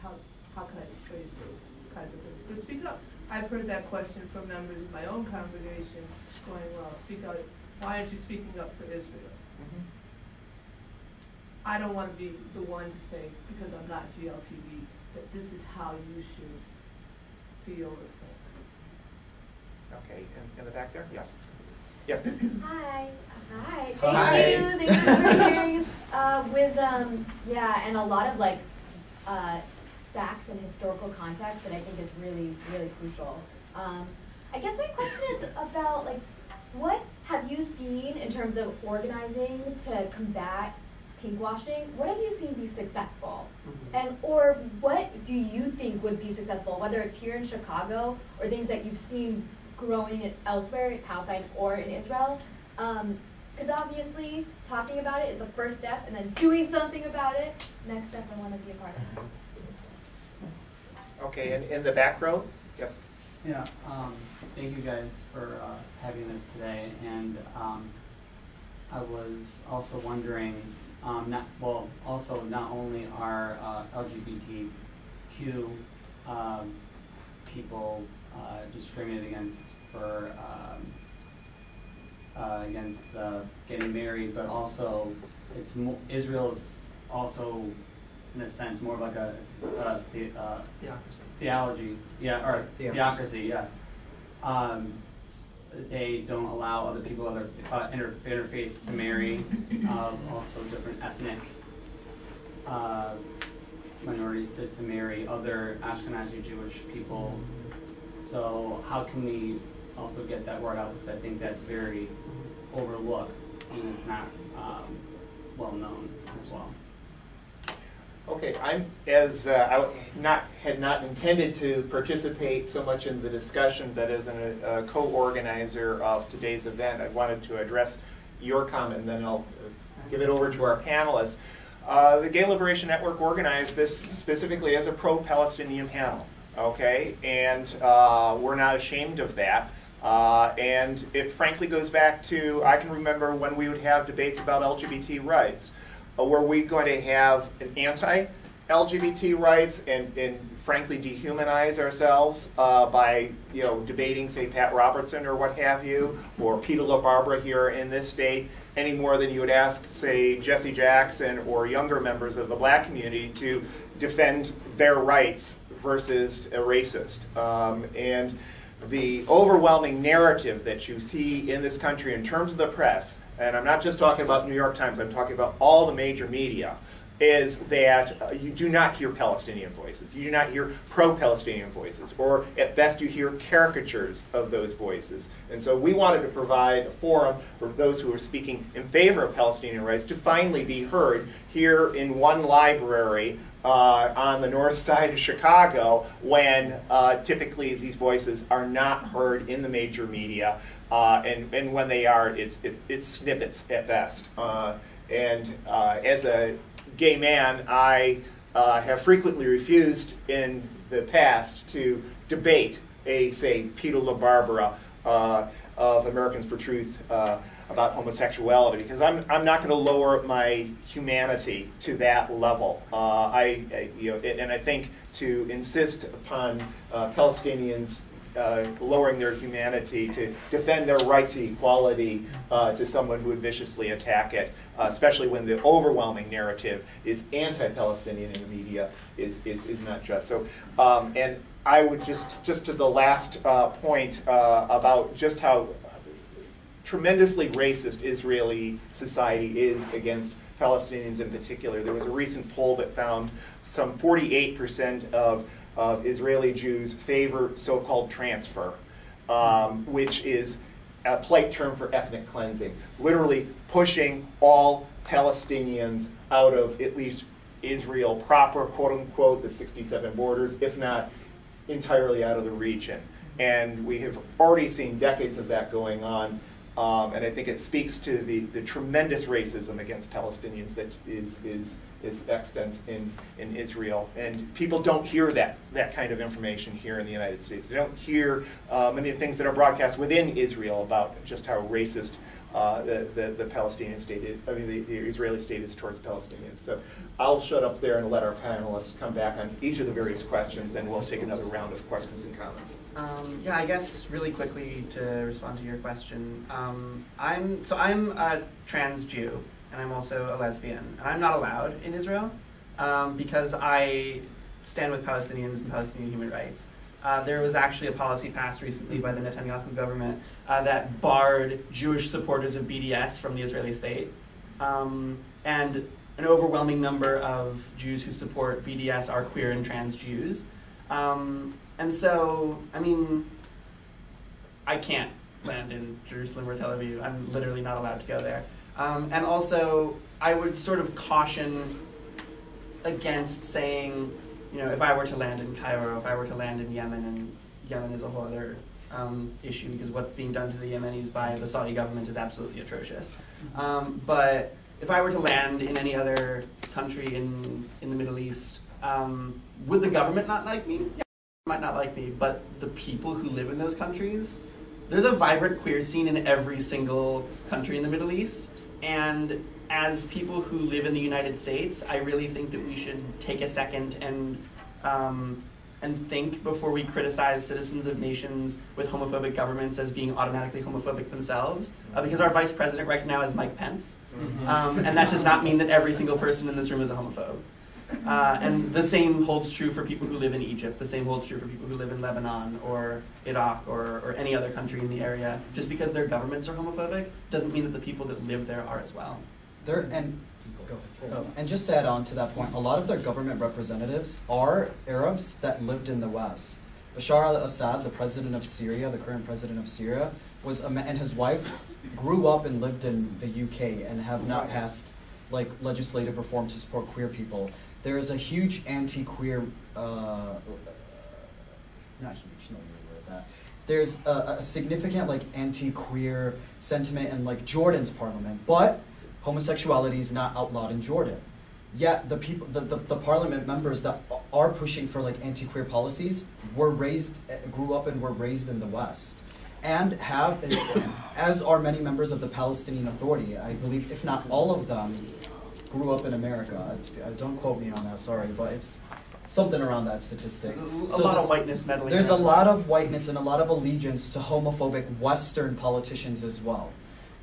I phrase those kinds of things? But speak up. I've heard that question from members of my own congregation going, well, speak out. Why aren't you speaking up for Israel? I don't want to be the one to say, because I'm not GLTV, that this is how you should feel or think. Okay, in the back there? Yes. Yes. Hi. Hi. Hi. Thank you for sharing wisdom. Yeah, and a lot of facts and historical context that I think is really, really crucial. I guess my question is about what have you seen in terms of organizing to combat pinkwashing? What have you seen be successful? And or what do you think would be successful, whether it's here in Chicago or things that you've seen growing elsewhere in Palestine or in Israel? Because obviously talking about it is the first step, and then doing something about it, next step I want to be a part of. Okay, and in the back row? Yes. Yeah, thank you guys for having this today. And I was also wondering, not only are LGBTQ people discriminated against for against getting married, but also Israel's also, in a sense, more of like a theology, or theocracy, yes. They don't allow other people, other interfaiths to marry, also different ethnic minorities to marry other Ashkenazi Jewish people. So how can we also get that word out? Because I think that's very overlooked and it's not well known as well. Okay, I had not intended to participate so much in the discussion, but as a co-organizer of today's event, I wanted to address your comment, and then I'll give it over to our panelists. The Gay Liberation Network organized this specifically as a pro-Palestinian panel, okay? And we're not ashamed of that. And it frankly goes back to, I can remember when we would have debates about LGBT rights. Were we going to have an anti-LGBT rights and frankly dehumanize ourselves by debating, say, Pat Robertson or what have you, or Peter LaBarbera here in this state, any more than you would ask, say, Jesse Jackson or younger members of the black community to defend their rights versus a racist. And the overwhelming narrative that you see in this country in terms of the press, and I'm not just talking about New York Times, I'm talking about all the major media, is that you do not hear Palestinian voices. You do not hear pro-Palestinian voices, or at best you hear caricatures of those voices. And so we wanted to provide a forum for those who are speaking in favor of Palestinian rights to finally be heard here in one library on the north side of Chicago, when typically these voices are not heard in the major media, and when they are, it's snippets at best. As a gay man, I have frequently refused in the past to debate say, Peter LaBarbera of Americans for Truth about homosexuality, because I'm not going to lower my humanity to that level. And I think to insist upon Palestinians lowering their humanity to defend their right to equality to someone who would viciously attack it, especially when the overwhelming narrative is anti-Palestinian in the media, is not just. So, and I would just to the last point about just how tremendously racist Israeli society is against Palestinians in particular. There was a recent poll that found some 48% of Israeli Jews favor so-called transfer, which is a polite term for ethnic cleansing, literally pushing all Palestinians out of at least Israel proper, quote unquote, the 67 borders, if not entirely out of the region. And we have already seen decades of that going on. And I think it speaks to the tremendous racism against Palestinians that is extant in Israel. And people don't hear that kind of information here in the United States. They don't hear many of the things that are broadcast within Israel about just how racist the Palestinian state is, I mean the Israeli state is towards Palestinians. So I'll shut up there and let our panelists come back on each of the various questions, and we'll take another round of questions and comments. Yeah, I guess really quickly to respond to your question, I'm a trans Jew, and I'm also a lesbian, and I'm not allowed in Israel because I stand with Palestinians and Palestinian human rights. There was actually a policy passed recently by the Netanyahu government that barred Jewish supporters of BDS from the Israeli state, and an overwhelming number of Jews who support BDS are queer and trans Jews. And so, I mean, I can't land in Jerusalem or Tel Aviv. I'm literally not allowed to go there. And also, I would sort of caution against saying, you know, if I were to land in Cairo, if I were to land in Yemen, and Yemen is a whole other issue because what's being done to the Yemenis by the Saudi government is absolutely atrocious. But if I were to land in any other country in the Middle East, would the government not like me? Yeah, it might not like me, but the people who live in those countries, there's a vibrant queer scene in every single country in the Middle East, and as people who live in the United States, I really think that we should take a second and think before we criticize citizens of nations with homophobic governments as being automatically homophobic themselves, because our vice president right now is Mike Pence, and that does not mean that every single person in this room is a homophobe. And the same holds true for people who live in Egypt, the same holds true for people who live in Lebanon or Iraq or any other country in the area. Just because their governments are homophobic doesn't mean that the people that live there are as well. And just to add on to that point, a lot of their government representatives are Arabs that lived in the West. Bashar al-Assad, the president of Syria, the current president of Syria, and his wife grew up and lived in the UK and have not passed like legislative reform to support queer people. There is a huge anti-queer, not huge, no word that. There's a significant like anti-queer sentiment in like Jordan's parliament, but homosexuality is not outlawed in Jordan. Yet the people, the parliament members that are pushing for like anti-queer policies grew up and were raised in the West, and have, as are many members of the Palestinian Authority. I believe, if not all of them, grew up in America. Don't quote me on that, sorry, but it's something around that statistic. There's a lot of whiteness meddling. There's a lot of whiteness and a lot of allegiance to homophobic Western politicians as well.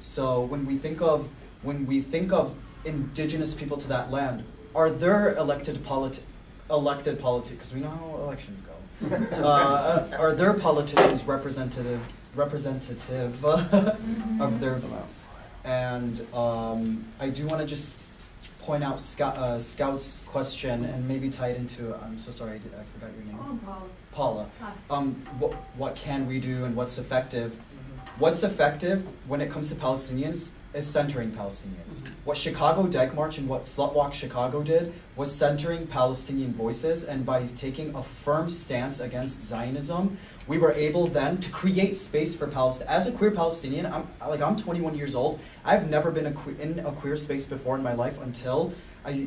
So when we think of indigenous people to that land, are there elected politics, because we know how elections go, are their politicians representative of their views? And I do want to just point out Scout's question and maybe tie it into, I'm so sorry, I forgot your name. Paula. What can we do and what's effective? What's effective when it comes to Palestinians is centering Palestinians. What Chicago Dyke March and what SlutWalk Chicago did was centering Palestinian voices, and by taking a firm stance against Zionism, we were able then to create space for Palestine. As a queer Palestinian, I'm 21 years old. I've never been in a queer space before in my life until I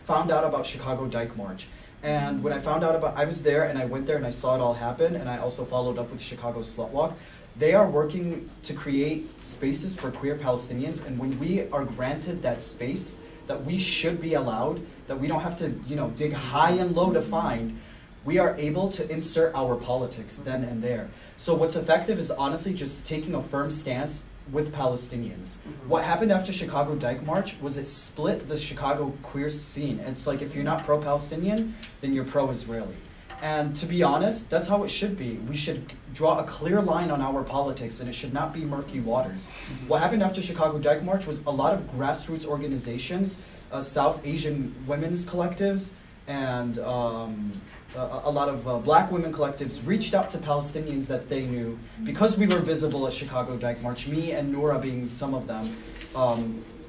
found out about Chicago Dyke March. And when I found out I was there and I went there and I saw it all happen, and I also followed up with Chicago SlutWalk. They are working to create spaces for queer Palestinians, and when we are granted that space that we should be allowed, that we don't have to, dig high and low to find, we are able to insert our politics then and there. So what's effective is honestly just taking a firm stance with Palestinians. What happened after Chicago Dyke March was it split the Chicago queer scene. It's like if you're not pro-Palestinian, then you're pro-Israeli. And to be honest, that's how it should be. We should draw a clear line on our politics, and it should not be murky waters. What happened after Chicago Dyke March was a lot of grassroots organizations, South Asian women's collectives, and a lot of black women collectives reached out to Palestinians that they knew. Because we were visible at Chicago Dyke March, me and Noura being some of them,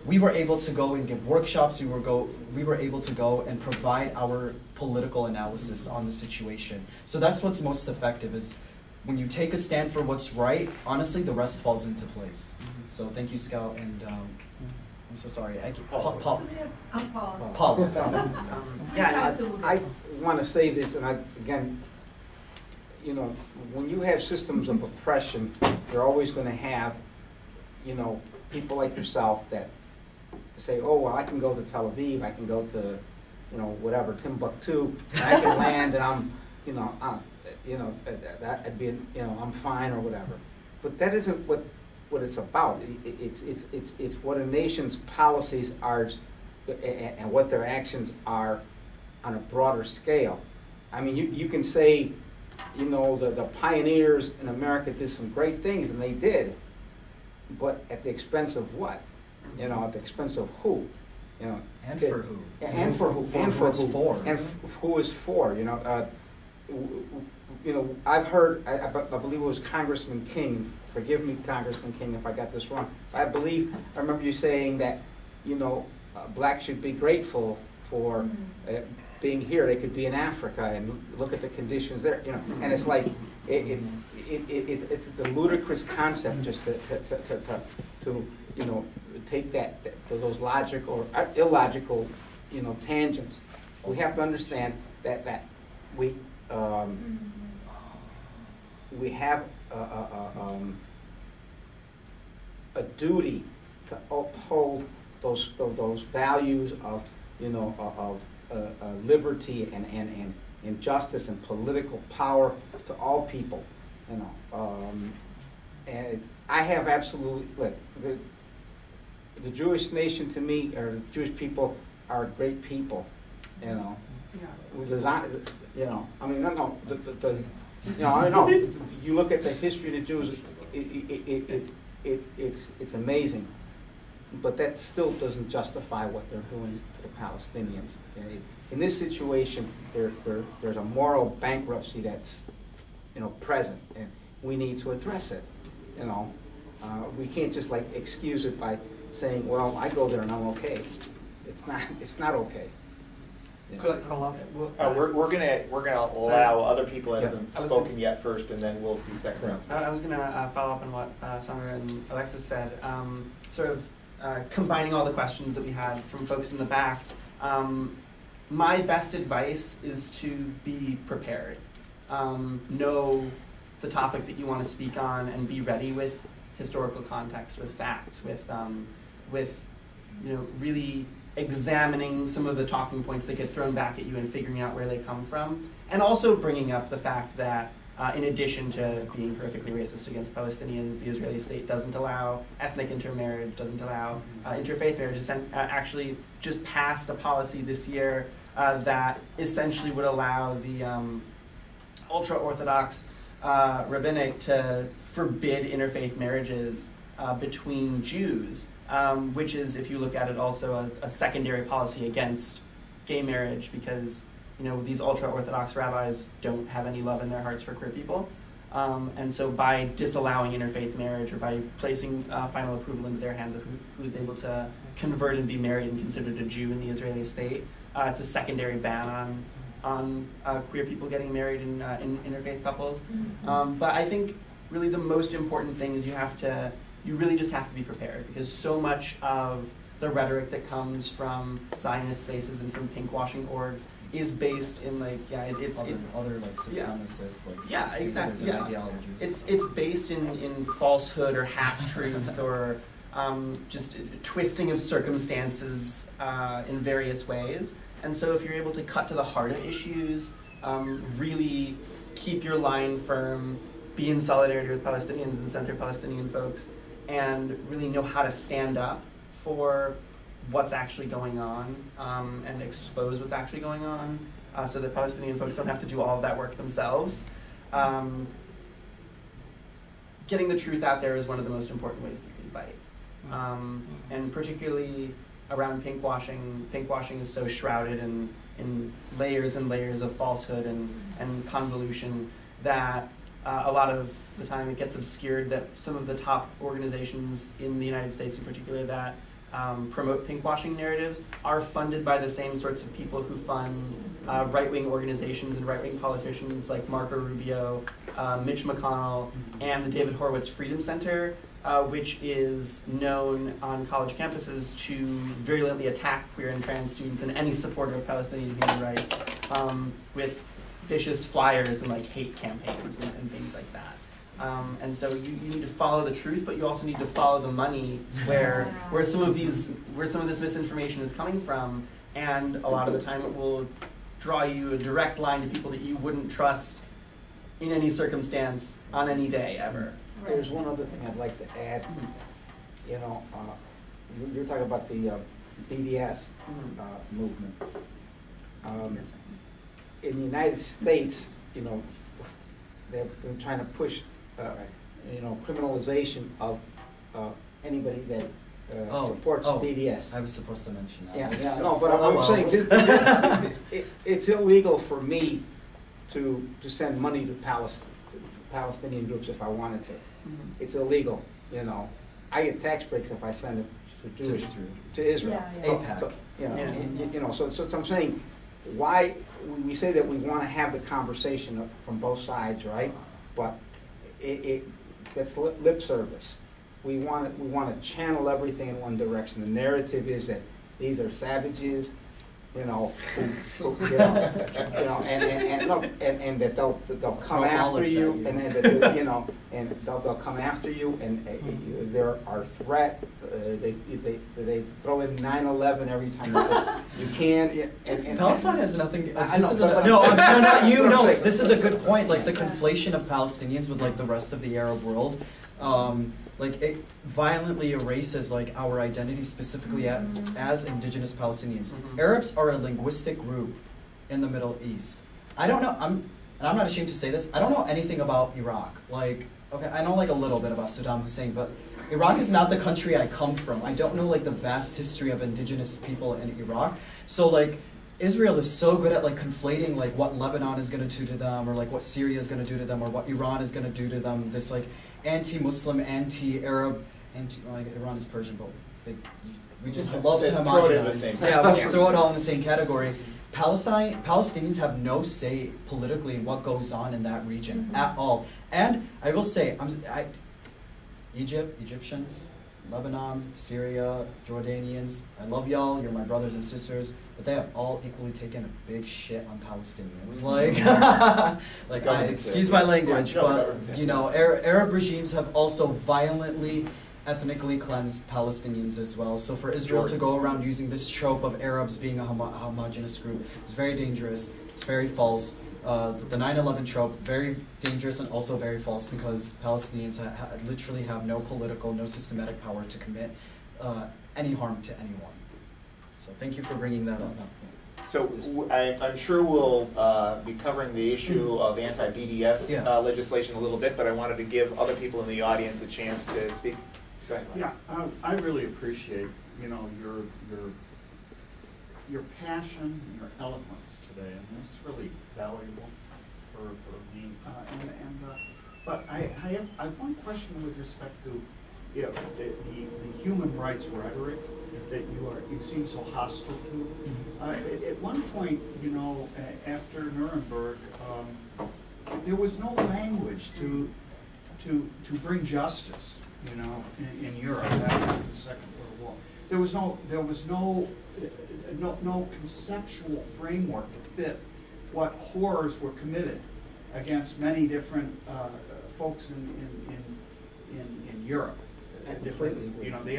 we were able to go and give workshops, we were able to go and provide our political analysis on the situation. So that's what's most effective, is when you take a stand for what's right, honestly, the rest falls into place. So thank you, Scout, and I'm so sorry. Paul. I'm Paul. Paul. Yeah, I want to say this, and again, you know, when you have systems of oppression, you're always going to have, you know, people like yourself that say, oh, well, I can go to Tel Aviv, I can go to, you know, whatever, Timbuktu, and I can land and I'm, you know, that'd be, you know, I'm fine or whatever. But that isn't what it's about. It's what a nation's policies are and what their actions are on a broader scale. I mean, you can say, you know, the pioneers in America did some great things, and they did, but at the expense of what? You know, at the expense of who? You know, and for who? And for who? And for who? For. And who is for? You know, I've heard. I believe it was Congressman King. Forgive me, Congressman King, if I got this wrong. I remember you saying that, you know, blacks should be grateful for being here. They could be in Africa and look at the conditions there. You know, and it's like it's the ludicrous concept just to you know, take those logical or illogical, you know, tangents. We have to understand that we have a duty to uphold those values of, you know, of liberty and justice and political power to all people, you know. And I have absolutely, look, the Jewish nation to me, or the Jewish people, are great people, you know. We design, you know. I mean, no, you know, I know. You look at the history of the Jews, it's amazing, but that still doesn't justify what they're doing to the Palestinians. In this situation, there's a moral bankruptcy that's, you know, present, and we need to address it. You know, we can't just like excuse it by saying, "Well, I go there and I'm okay." It's not okay. You know? We're gonna allow other people that haven't spoken yet first, and then we'll do second round. I was gonna follow up on what Sandra and Alexis said, sort of combining all the questions that we had from folks in the back. My best advice is to be prepared. Know the topic that you want to speak on, and be ready with historical context, with facts, with you know, really examining some of the talking points that get thrown back at you and figuring out where they come from, and also bringing up the fact that in addition to being horrifically racist against Palestinians, the Israeli state doesn't allow ethnic intermarriage, doesn't allow interfaith marriages, and actually just passed a policy this year that essentially would allow the ultra-Orthodox rabbinic to forbid interfaith marriages between Jews, which is, if you look at it, also a secondary policy against gay marriage, because, you know, these ultra-Orthodox rabbis don't have any love in their hearts for queer people. And so by disallowing interfaith marriage, or by placing final approval into their hands of who's able to convert and be married and considered a Jew in the Israeli state, it's a secondary ban on queer people getting married in interfaith couples. But I think really the most important thing is you really just have to be prepared, because so much of the rhetoric that comes from Zionist spaces and from pinkwashing orgs is based in like other like supremacist exactly, ideologies. It's based in falsehood or half truth or just twisting of circumstances in various ways. And so if you're able to cut to the heart of issues, really keep your line firm, be in solidarity with Palestinians and center Palestinian folks, and really know how to stand up for what's actually going on and expose what's actually going on so that Palestinian folks don't have to do all of that work themselves. Getting the truth out there is one of the most important ways that you can fight. And particularly around pinkwashing, pinkwashing is so shrouded in layers and layers of falsehood and convolution that a lot of the time it gets obscured that some of the top organizations in the United States in particular that promote pinkwashing narratives are funded by the same sorts of people who fund right-wing organizations and right-wing politicians like Marco Rubio, Mitch McConnell, and the David Horowitz Freedom Center, which is known on college campuses to virulently attack queer and trans students and any supporter of Palestinian human rights with vicious flyers and like hate campaigns and things like that. And so you need to follow the truth, but you also need to follow the money where some of this misinformation is coming from, and a lot of the time it will draw you a direct line to people that you wouldn't trust in any circumstance on any day ever. There's one other thing I'd like to add. You know, you're talking about the BDS movement. In the United States, you know, they've been trying to push, you know, criminalization of anybody that supports BDS. I was supposed to mention that. Yeah, no, but I'm saying it's illegal for me to send money to Palestinian groups if I wanted to. It's illegal, you know. I get tax breaks if I send it to Israel. So, you know, so I'm saying, why we say that we want to have the conversation from both sides, right? But that's lip service. We want to channel everything in one direction. The narrative is that these are savages, you know, and that they'll come after you, and that, you know, and they'll come after you, and they're our threat. They throw in 9/11 every time you can. And Palestine has nothing. I know, not you. No, this is a good point. Like the conflation of Palestinians with like the rest of the Arab world. Like it violently erases like our identity specifically as indigenous Palestinians. Arabs are a linguistic group in the Middle East. I don't know, and I'm not ashamed to say this, I don't know anything about Iraq. Like, okay, I know like a little bit about Saddam Hussein, but Iraq is not the country I come from. I don't know like the vast history of indigenous people in Iraq. So like, Israel is so good at like conflating like what Lebanon is going to do to them, or like what Syria is going to do to them, or what Iran is going to do to them. This like anti-Muslim, anti-Arab, Iran is Persian, but we just love to homogenize. Yeah, we just throw it all in the same category. Palestinians have no say politically in what goes on in that region at all. And I will say, Egyptians, Lebanon, Syria, Jordanians, I love y'all, you're my brothers and sisters, but they have all equally taken a big shit on Palestinians. Like, excuse my language, but you know, Arab regimes have also violently, ethnically cleansed Palestinians as well. So for Israel to go around using this trope of Arabs being a homogenous group, it's very dangerous, it's very false. The 9/11 trope, very dangerous and also very false, because Palestinians literally have no political, no systematic power to commit any harm to anyone. So thank you for bringing that up. So I'm sure we'll be covering the issue of anti-BDS legislation a little bit, but I wanted to give other people in the audience a chance to speak. Go ahead. Yeah, I really appreciate, you know, your passion and your eloquence today, and it's really valuable for me. But I have one question with respect to, you know, the human rights rhetoric that you seem so hostile to. At one point, you know, after Nuremberg, there was no language to bring justice, you know, in Europe after the Second World War. There was no conceptual framework to fit what horrors were committed against many different folks in Europe. Different, you know, the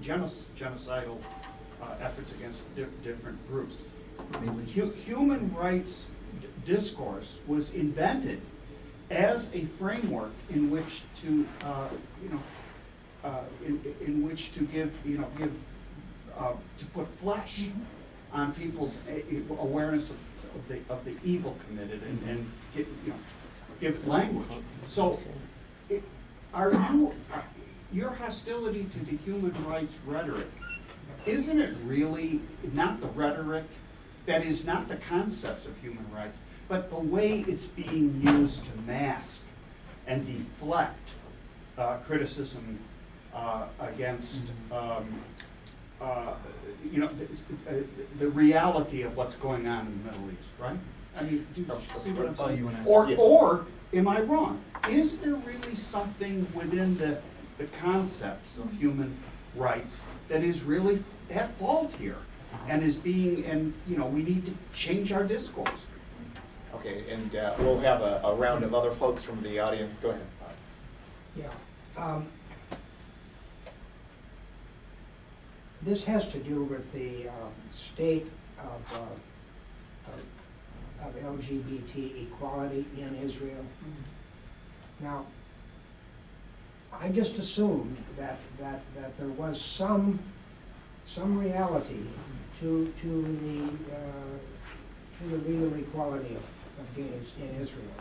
genocidal efforts against different groups. human rights discourse was invented as a framework in which to, in which to give, to put flesh on people's awareness of the evil committed and give it language. So, your hostility to the human rights rhetoric, isn't it really not the rhetoric, that is not the concepts of human rights, but the way it's being used to mask and deflect criticism against the reality of what's going on in the Middle East, right? I mean, do you see what I'm saying? Or am I wrong? Is there really something within the concepts of human rights that is really at fault here, and is being, and we need to change our discourse? Okay, and we'll have a round of other folks from the audience. Go ahead. Yeah. This has to do with the state of LGBT equality in Israel. Now, I just assumed that there was some reality to the legal equality of gays in Israel,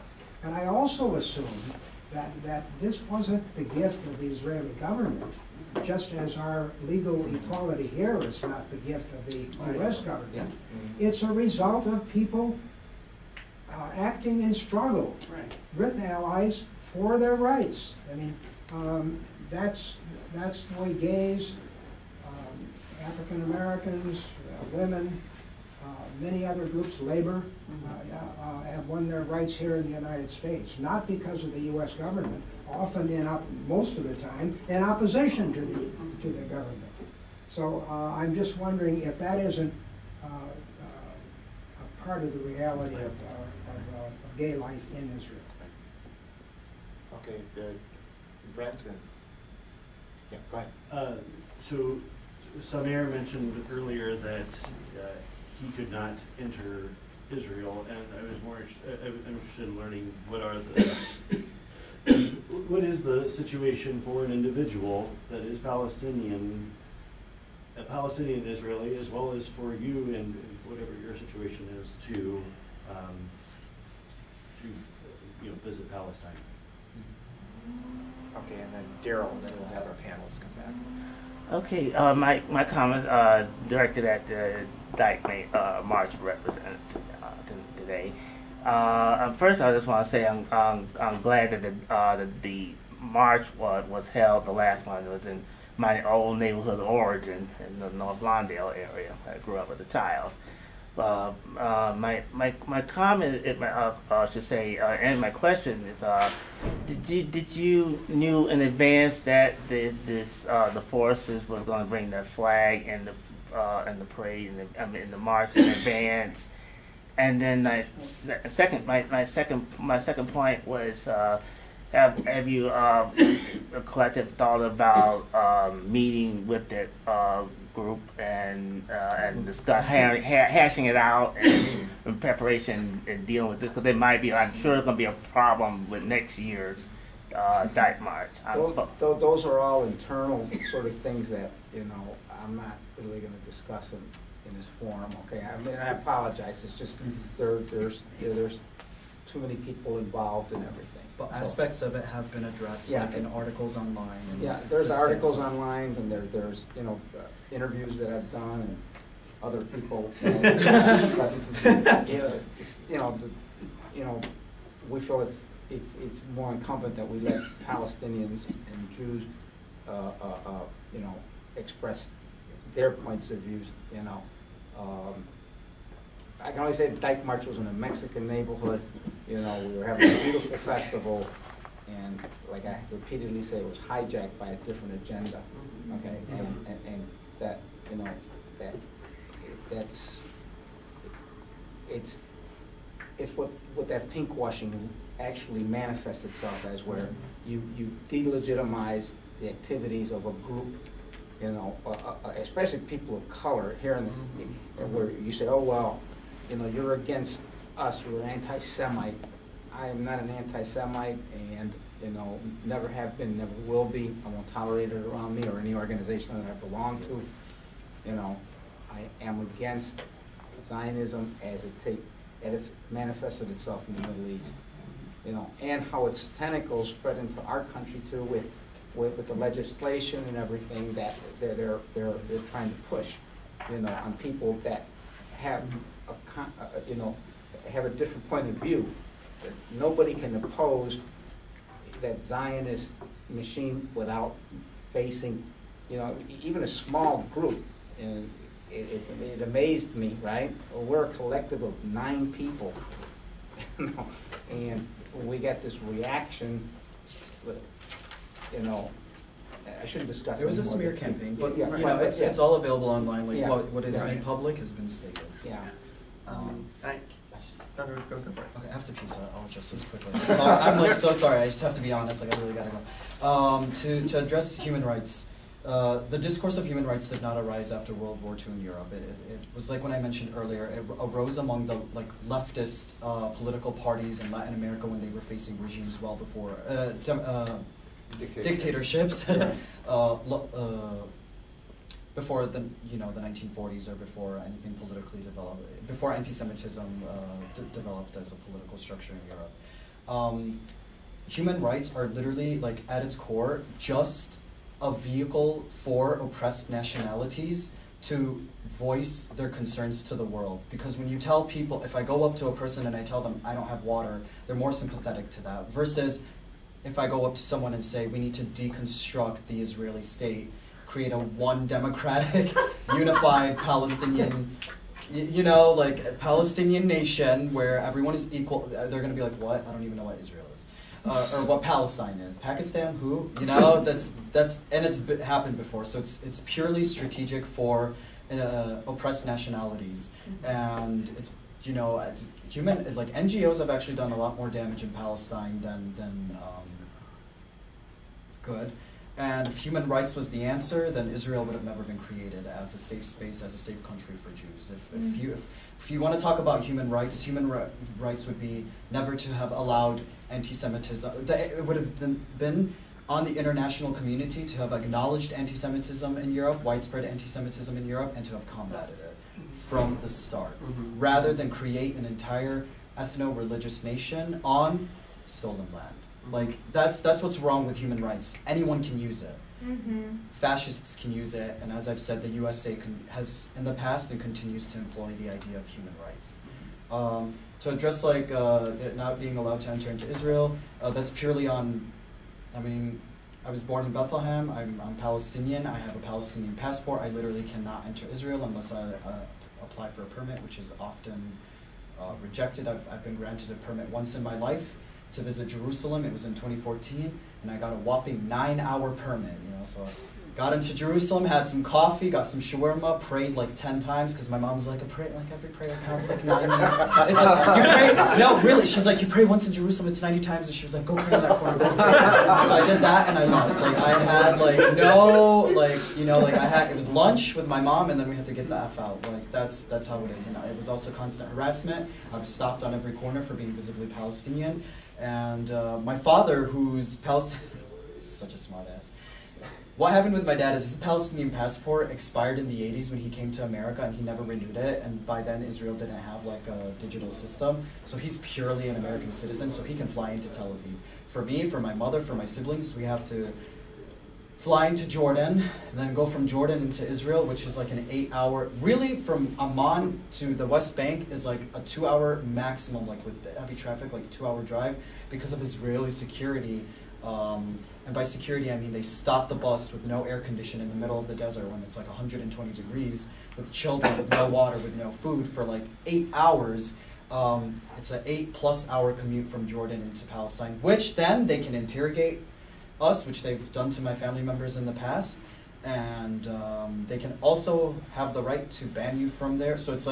and I also assumed that this wasn't the gift of the Israeli government, just as our legal equality here is not the gift of the U.S. government. Yeah. It's a result of people acting in struggle with allies for their rights. I mean, that's the way gays, African Americans, women, many other groups, labor, have won their rights here in the United States, not because of the U.S. government, often most of the time in opposition to the government. So I'm just wondering if that isn't a part of the reality of gay life in Israel. Okay, Brent. Yeah, go ahead. So Samir mentioned earlier that he could not enter Israel, and I was I'm interested in learning what is the situation for an individual that is Palestinian, a Palestinian Israeli, as well as for you and whatever your situation is to visit Palestine. Okay, and then Daryl, and then we'll have our panelists come back. Okay, my comment directed at the Dyke March representative today. First, I just want to say I'm glad that the march was held. The last one was in my old neighborhood of origin in the North Lawndale area. I grew up as a child. My comment, I should say, and my question is: did you knew in advance that the forces was going to bring the flag and the parade and the march in advance? And then my second point was: have you a collective thought about meeting with the group and discuss hashing it out and in preparation and dealing with this, because there might be, I'm sure there's going to be a problem with next year's Dyke March. Those are all internal sort of things that I'm not really going to discuss in this forum. Okay, I mean, I apologize. It's just there's too many people involved in everything. But aspects of it have been addressed, like in articles online. And there's articles online, and there's interviews that I've done, and other people. We feel it's more incumbent that we let Palestinians and Jews, express their points of views. I can only say the Dyke March was in a Mexican neighborhood. We were having a beautiful festival, and like I repeatedly say, it was hijacked by a different agenda. Okay, and that it's what that pink washing actually manifests itself as, where you delegitimize the activities of a group, especially people of color here in the, where you say, oh well, you know, you're against us, you're an anti-Semite. I am not an anti-Semite, and, you know, never have been, never will be. I won't tolerate it around me or any organization that I belong to. You know, I am against Zionism as it's manifested itself in the Middle East. You know, and how its tentacles spread into our country too, with the legislation and everything that they're trying to push, you know, on people that have you know, have a different point of view. Nobody can oppose that Zionist machine without facing, you know, even a small group. And it amazed me, right? Well, we're a collective of 9 people, you know, and we get this reaction, you know. I shouldn't discuss it. It was a smear campaign, but yeah, you know, it's all available online. Like yeah. what is made public has been stated. So. Yeah. Go for it. Okay, I have to pee, so I'll address this quickly. So I'm like so sorry. I just have to be honest. Like I really gotta go. To address human rights, the discourse of human rights did not arise after World War II in Europe. It was like when I mentioned earlier. It arose among the leftist political parties in Latin America when they were facing regimes well before dictatorships. Before the 1940s or before anything politically developed, before anti-Semitism developed as a political structure in Europe. Human rights are literally, like, at its core, just a vehicle for oppressed nationalities to voice their concerns to the world. Because when you tell people, if I go up to a person and I tell them I don't have water, they're more sympathetic to that. Versus if I go up to someone and say we need to deconstruct the Israeli state, create a one democratic, unified Palestinian, like a Palestinian nation where everyone is equal. They're going to be like, what? I don't even know what Israel is, or what Palestine is. Pakistan? Who? You know, and it's happened before. So it's purely strategic for oppressed nationalities, and it's NGOs have actually done a lot more damage in Palestine than good. And if human rights was the answer, then Israel would have never been created as a safe space, as a safe country for Jews. If you want to talk about human rights would be never to have allowed anti-Semitism. It would have been on the international community to have acknowledged anti-Semitism in Europe, widespread anti-Semitism in Europe, and to have combated it from the start, rather than create an entire ethno-religious nation on stolen land. Like, that's what's wrong with human rights. Anyone can use it. Fascists can use it, and as I've said, the USA has in the past and continues to employ the idea of human rights. To address not being allowed to enter into Israel, that's purely on, I was born in Bethlehem, I'm Palestinian, I have a Palestinian passport, I literally cannot enter Israel unless I apply for a permit, which is often rejected. I've been granted a permit once in my life to visit Jerusalem. It was in 2014, and I got a whopping 9-hour permit, so got into Jerusalem, had some coffee, got some shawarma, prayed like 10 times, because my mom's like, every prayer counts like 9 minutes. It's like, you pray, no, really, she's like, you pray once in Jerusalem, it's 90 times, and she was like, go pray in that corner. So I did that, and I left. I had, it was lunch with my mom, and then we had to get the F out. That's how it is. And it was also constant harassment. I was stopped on every corner for being visibly Palestinian. And my father, who's Palestinian, is such a smart ass. What happened with my dad is his Palestinian passport expired in the 80s when he came to America, and he never renewed it, and by then Israel didn't have a digital system, so he's purely an American citizen, so he can fly into Tel Aviv. For me, for my mother, for my siblings, we have to fly into Jordan, and then go from Jordan into Israel, which is like an 8-hour, really from Amman to the West Bank is like a 2-hour maximum, with heavy traffic, 2-hour drive, because of Israeli security. And by security, I mean they stop the bus with no air conditioning in the middle of the desert when it's 120 degrees, with children, with no water, with no food, for 8 hours. It's an 8+ hour commute from Jordan into Palestine, which then they can interrogate us, which they've done to my family members in the past, and they can also have the right to ban you from there. So it's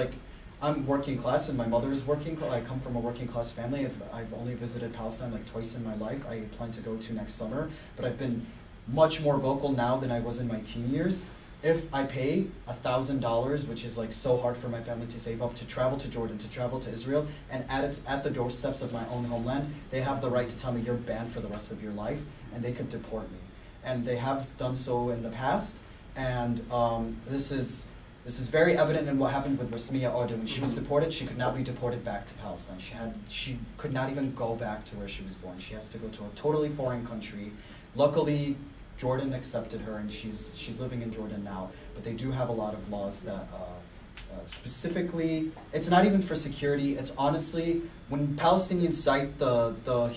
I'm working class and my mother is working. I come from a working class family. I've only visited Palestine twice in my life. I plan to go to next summer, but I've been much more vocal now than I was in my teen years. if I pay $1,000, which is like so hard for my family to save up, to travel to Jordan, to travel to Israel, and at the doorsteps of my own homeland, they have the right to tell me you're banned for the rest of your life, and they could deport me. And they have done so in the past, and this is very evident in what happened with Rasmia Orda. When she was deported, she could not be deported back to Palestine. She could not even go back to where she was born. She has to go to a totally foreign country. Luckily, Jordan accepted her, and she's living in Jordan now. But they do have a lot of laws that specifically, it's not even for security. It's honestly, when Palestinians cite the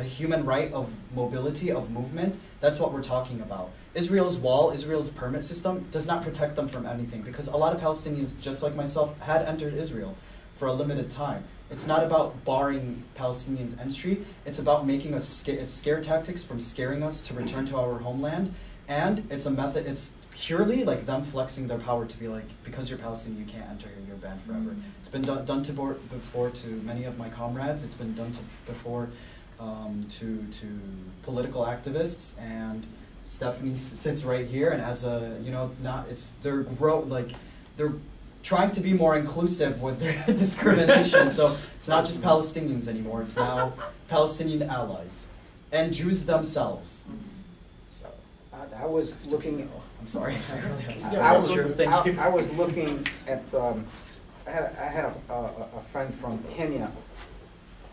human right of mobility, of movement, that's what we're talking about. Israel's wall, Israel's permit system does not protect them from anything, because a lot of Palestinians, just like myself, had entered Israel for a limited time. It's not about barring Palestinians' entry. It's about making us it's scare tactics from scaring us to return to our homeland, and it's a method. It's purely like them flexing their power to be like, because you're Palestinian, you can't enter here, you're banned forever. It's been done before to many of my comrades. It's been done before to political activists, and Stephanie sits right here, and as a, they're trying to be more inclusive with their discrimination. So it's not just Palestinians anymore, it's now Palestinian allies and Jews themselves. So I was looking. I'm sorry, I really have to I was looking at. I had a friend from Kenya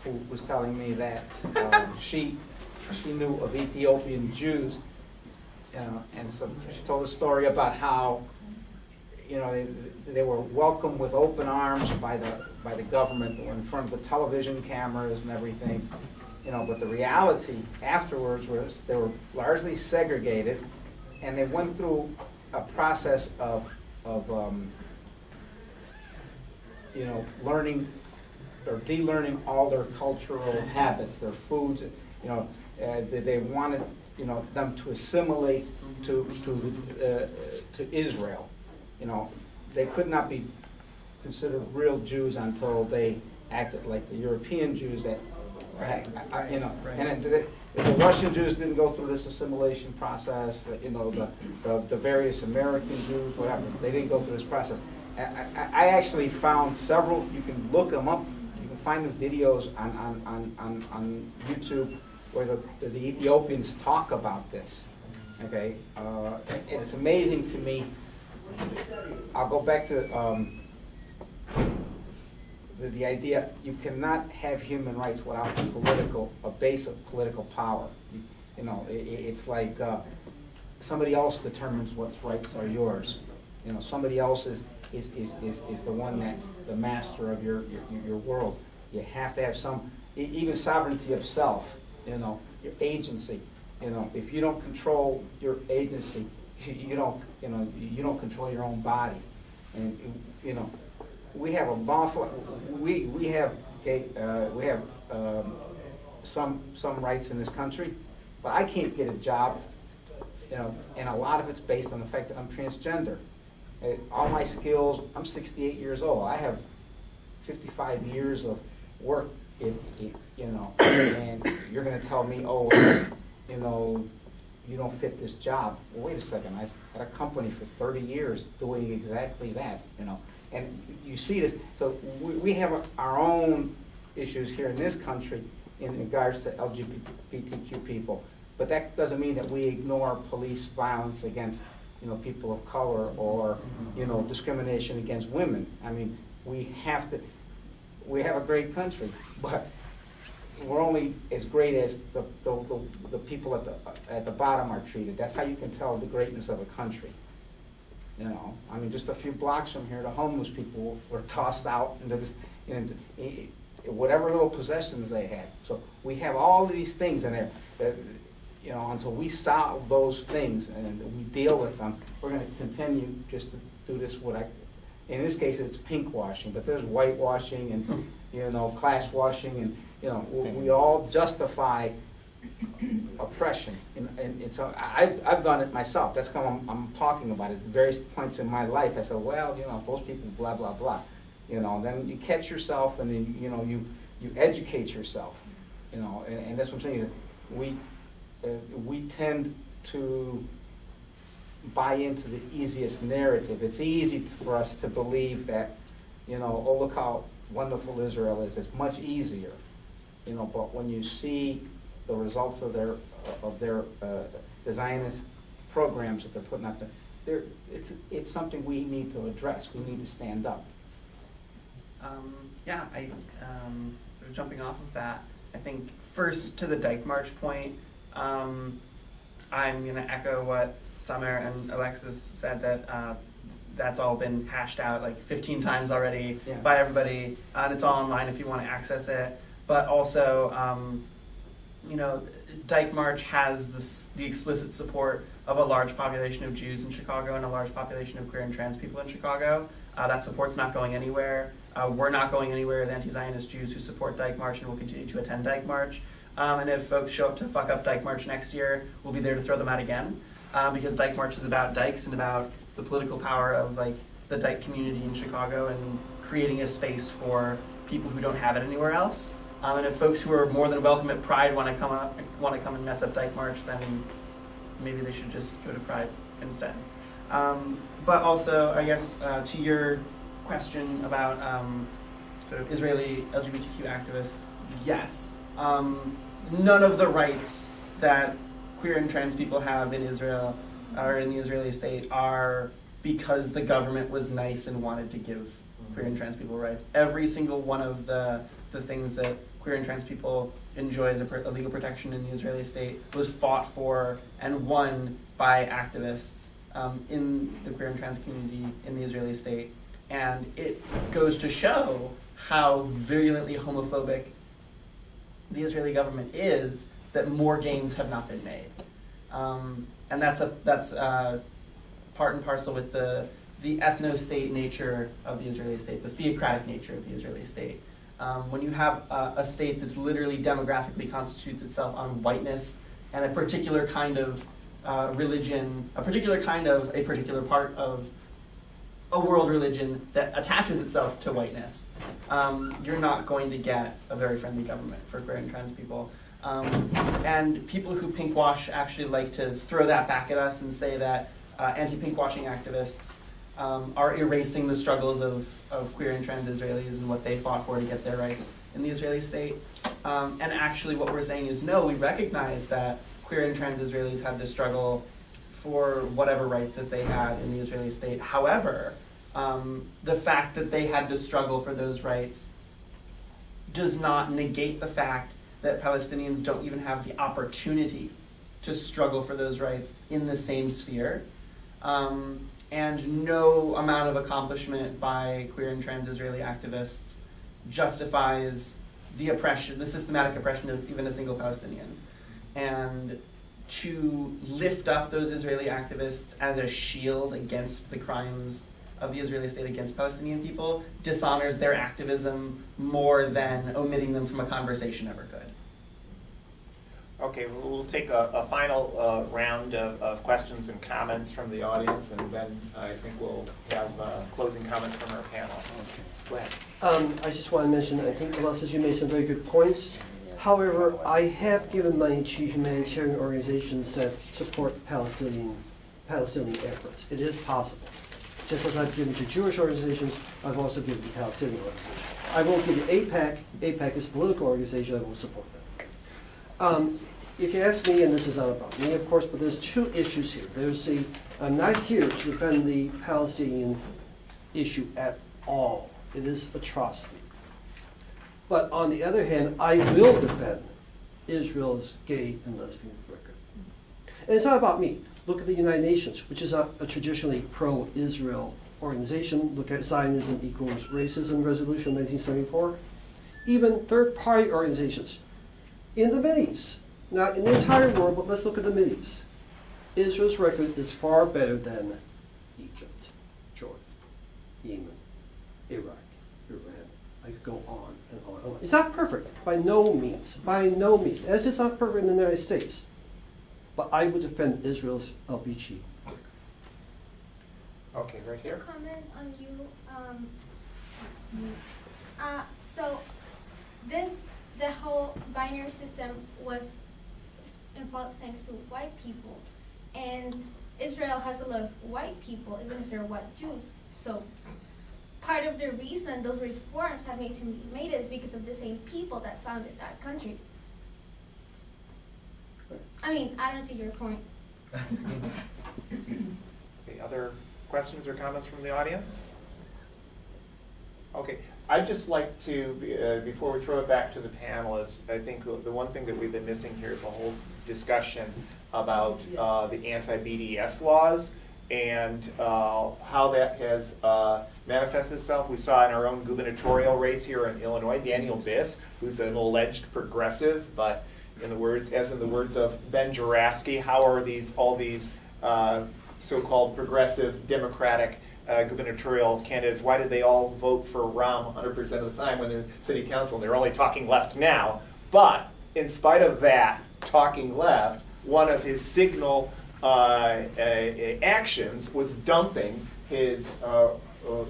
who was telling me that she knew of Ethiopian Jews, and so she told a story about how they were welcomed with open arms by the government. They were in front of the television cameras and everything, but the reality afterwards was they were largely segregated, and they went through a process of learning or de-learning all their cultural habits, their foods. They wanted them to assimilate to Israel. They could not be considered real Jews until they acted like the European Jews that, and the Russian Jews didn't go through this assimilation process. The various American Jews, whatever, they didn't go through this process. I actually found several. You can look them up. You can find the videos on YouTube where the Ethiopians talk about this. Okay, it's amazing to me. I'll go back to the idea you cannot have human rights without a base of political power. It's like somebody else determines what's rights are yours. Somebody else is the one that's the master of your world. You have to have some, even sovereignty of self. Your agency. If you don't control your agency, you don't control your own body. And we have we have some rights in this country, but I can't get a job. And a lot of it's based on the fact that I'm transgender. All my skills. I'm 68 years old. I have 55 years of work. And you're going to tell me, you don't fit this job. Well, wait a second. I've had a company for 30 years doing exactly that, And you see this. So we have our own issues here in this country in regards to LGBTQ people. But that doesn't mean that we ignore police violence against, people of color or, discrimination against women. I mean, we have a great country, but we're only as great as the people at the bottom are treated. That's how you can tell the greatness of a country. I mean, just a few blocks from here, the homeless people were tossed out into whatever little possessions they had. So we have all of these things in there that, until we solve those things and we deal with them, we're going to continue just to do this. In this case, it's pink washing, but there's whitewashing and class washing, and we all justify oppression. And so I've done it myself. That's how I'm talking about it. At various points in my life, I said, well, those people, blah blah blah. Then you catch yourself, and then you educate yourself. And that's what I'm saying is that we tend to buy into the easiest narrative. It's easy for us to believe that, oh, look how wonderful Israel is. It's much easier, but when you see the results of their the Zionist programs that they're putting out there, it's something we need to address. We need to stand up. Yeah, jumping off of that, I think first to the Dyke March point, I'm going to echo what Samer and Alexis said, that that's all been hashed out like 15 times already by everybody, and it's all online if you want to access it. But also, Dyke March has the explicit support of a large population of Jews in Chicago and a large population of queer and trans people in Chicago. That support's not going anywhere. We're not going anywhere as anti-Zionist Jews who support Dyke March and will continue to attend Dyke March. And if folks show up to fuck up Dyke March next year, we'll be there to throw them out again. Because Dyke March is about dykes and about the political power of the dyke community in Chicago and creating a space for people who don't have it anywhere else. And if folks who are more than welcome at Pride want to come and mess up Dyke March, then maybe they should just go to Pride instead. But also, I guess, to your question about sort of Israeli LGBTQ activists, yes. None of the rights that queer and trans people have in Israel or in the Israeli state are because the government was nice and wanted to give queer and trans people rights. Every single one of the things that queer and trans people enjoy as a legal protection in the Israeli state was fought for and won by activists in the queer and trans community in the Israeli state. And it goes to show how virulently homophobic the Israeli government is that more gains have not been made. And that's part and parcel with the ethno-state nature of the Israeli state, the theocratic nature of the Israeli state. When you have a state that's literally demographically constitutes itself on whiteness and a particular kind of religion, a particular part of a world religion that attaches itself to whiteness, you're not going to get a very friendly government for queer and trans people. And people who pinkwash actually like to throw that back at us and say that anti-pinkwashing activists are erasing the struggles of queer and trans Israelis and what they fought for to get their rights in the Israeli state. And actually what we're saying is, no, we recognize that queer and trans Israelis had to struggle for whatever rights that they had in the Israeli state. However, the fact that they had to struggle for those rights does not negate the fact that Palestinians don't even have the opportunity to struggle for those rights in the same sphere. And no amount of accomplishment by queer and trans Israeli activists justifies the oppression, the systematic oppression of even a single Palestinian. And to lift up those Israeli activists as a shield against the crimes of the Israeli state against Palestinian people dishonors their activism more than omitting them from a conversation ever could. Okay, we'll take a final round of questions and comments from the audience, and then I think we'll have closing comments from our panel. Go ahead. I just want to mention, I think, Alexis, you made some very good points. However, I have given money to humanitarian organizations that support Palestinian efforts. It is possible. Just as I've given to Jewish organizations, I've also given to Palestinian organizations. I won't give you AIPAC. AIPAC is a political organization. I won't support them. You can ask me, and this is not about me, of course, but there's two issues here. I'm not here to defend the Palestinian issue at all. It is atrocity. But on the other hand, I will defend Israel's gay and lesbian record. And it's not about me. Look at the United Nations, which is a traditionally pro-Israel organization. Look at Zionism Equals Racism Resolution 1974. Even third-party organizations in the Mideast, not in the entire world, but let's look at the Mideast. Israel's record is far better than Egypt, Jordan, Yemen, Iraq, Iran. I could go on and on and on. It's not perfect, by no means, as it's not perfect in the United States. But I would defend Israel's LBG. Okay, right here. Comment on you. So the whole binary system was in fault thanks to white people, and Israel has a lot of white people, even if they're white Jews. So part of the reason those reforms have made to be made is because of the same people that founded that country. I mean, I don't see your point. Okay, other questions or comments from the audience? Okay, I'd just like to, before we throw it back to the panelists, I think the one thing that we've been missing here is a whole discussion about the anti-BDS laws and how that has manifested itself. We saw in our own gubernatorial race here in Illinois, Daniel Biss, who's an alleged progressive, but in the words of Ben Juraski, how are all these so-called progressive Democratic gubernatorial candidates, why did they all vote for Rahm 100% of the time when they're in city council? They're only talking left now. But in spite of that, talking left, one of his signal actions was dumping his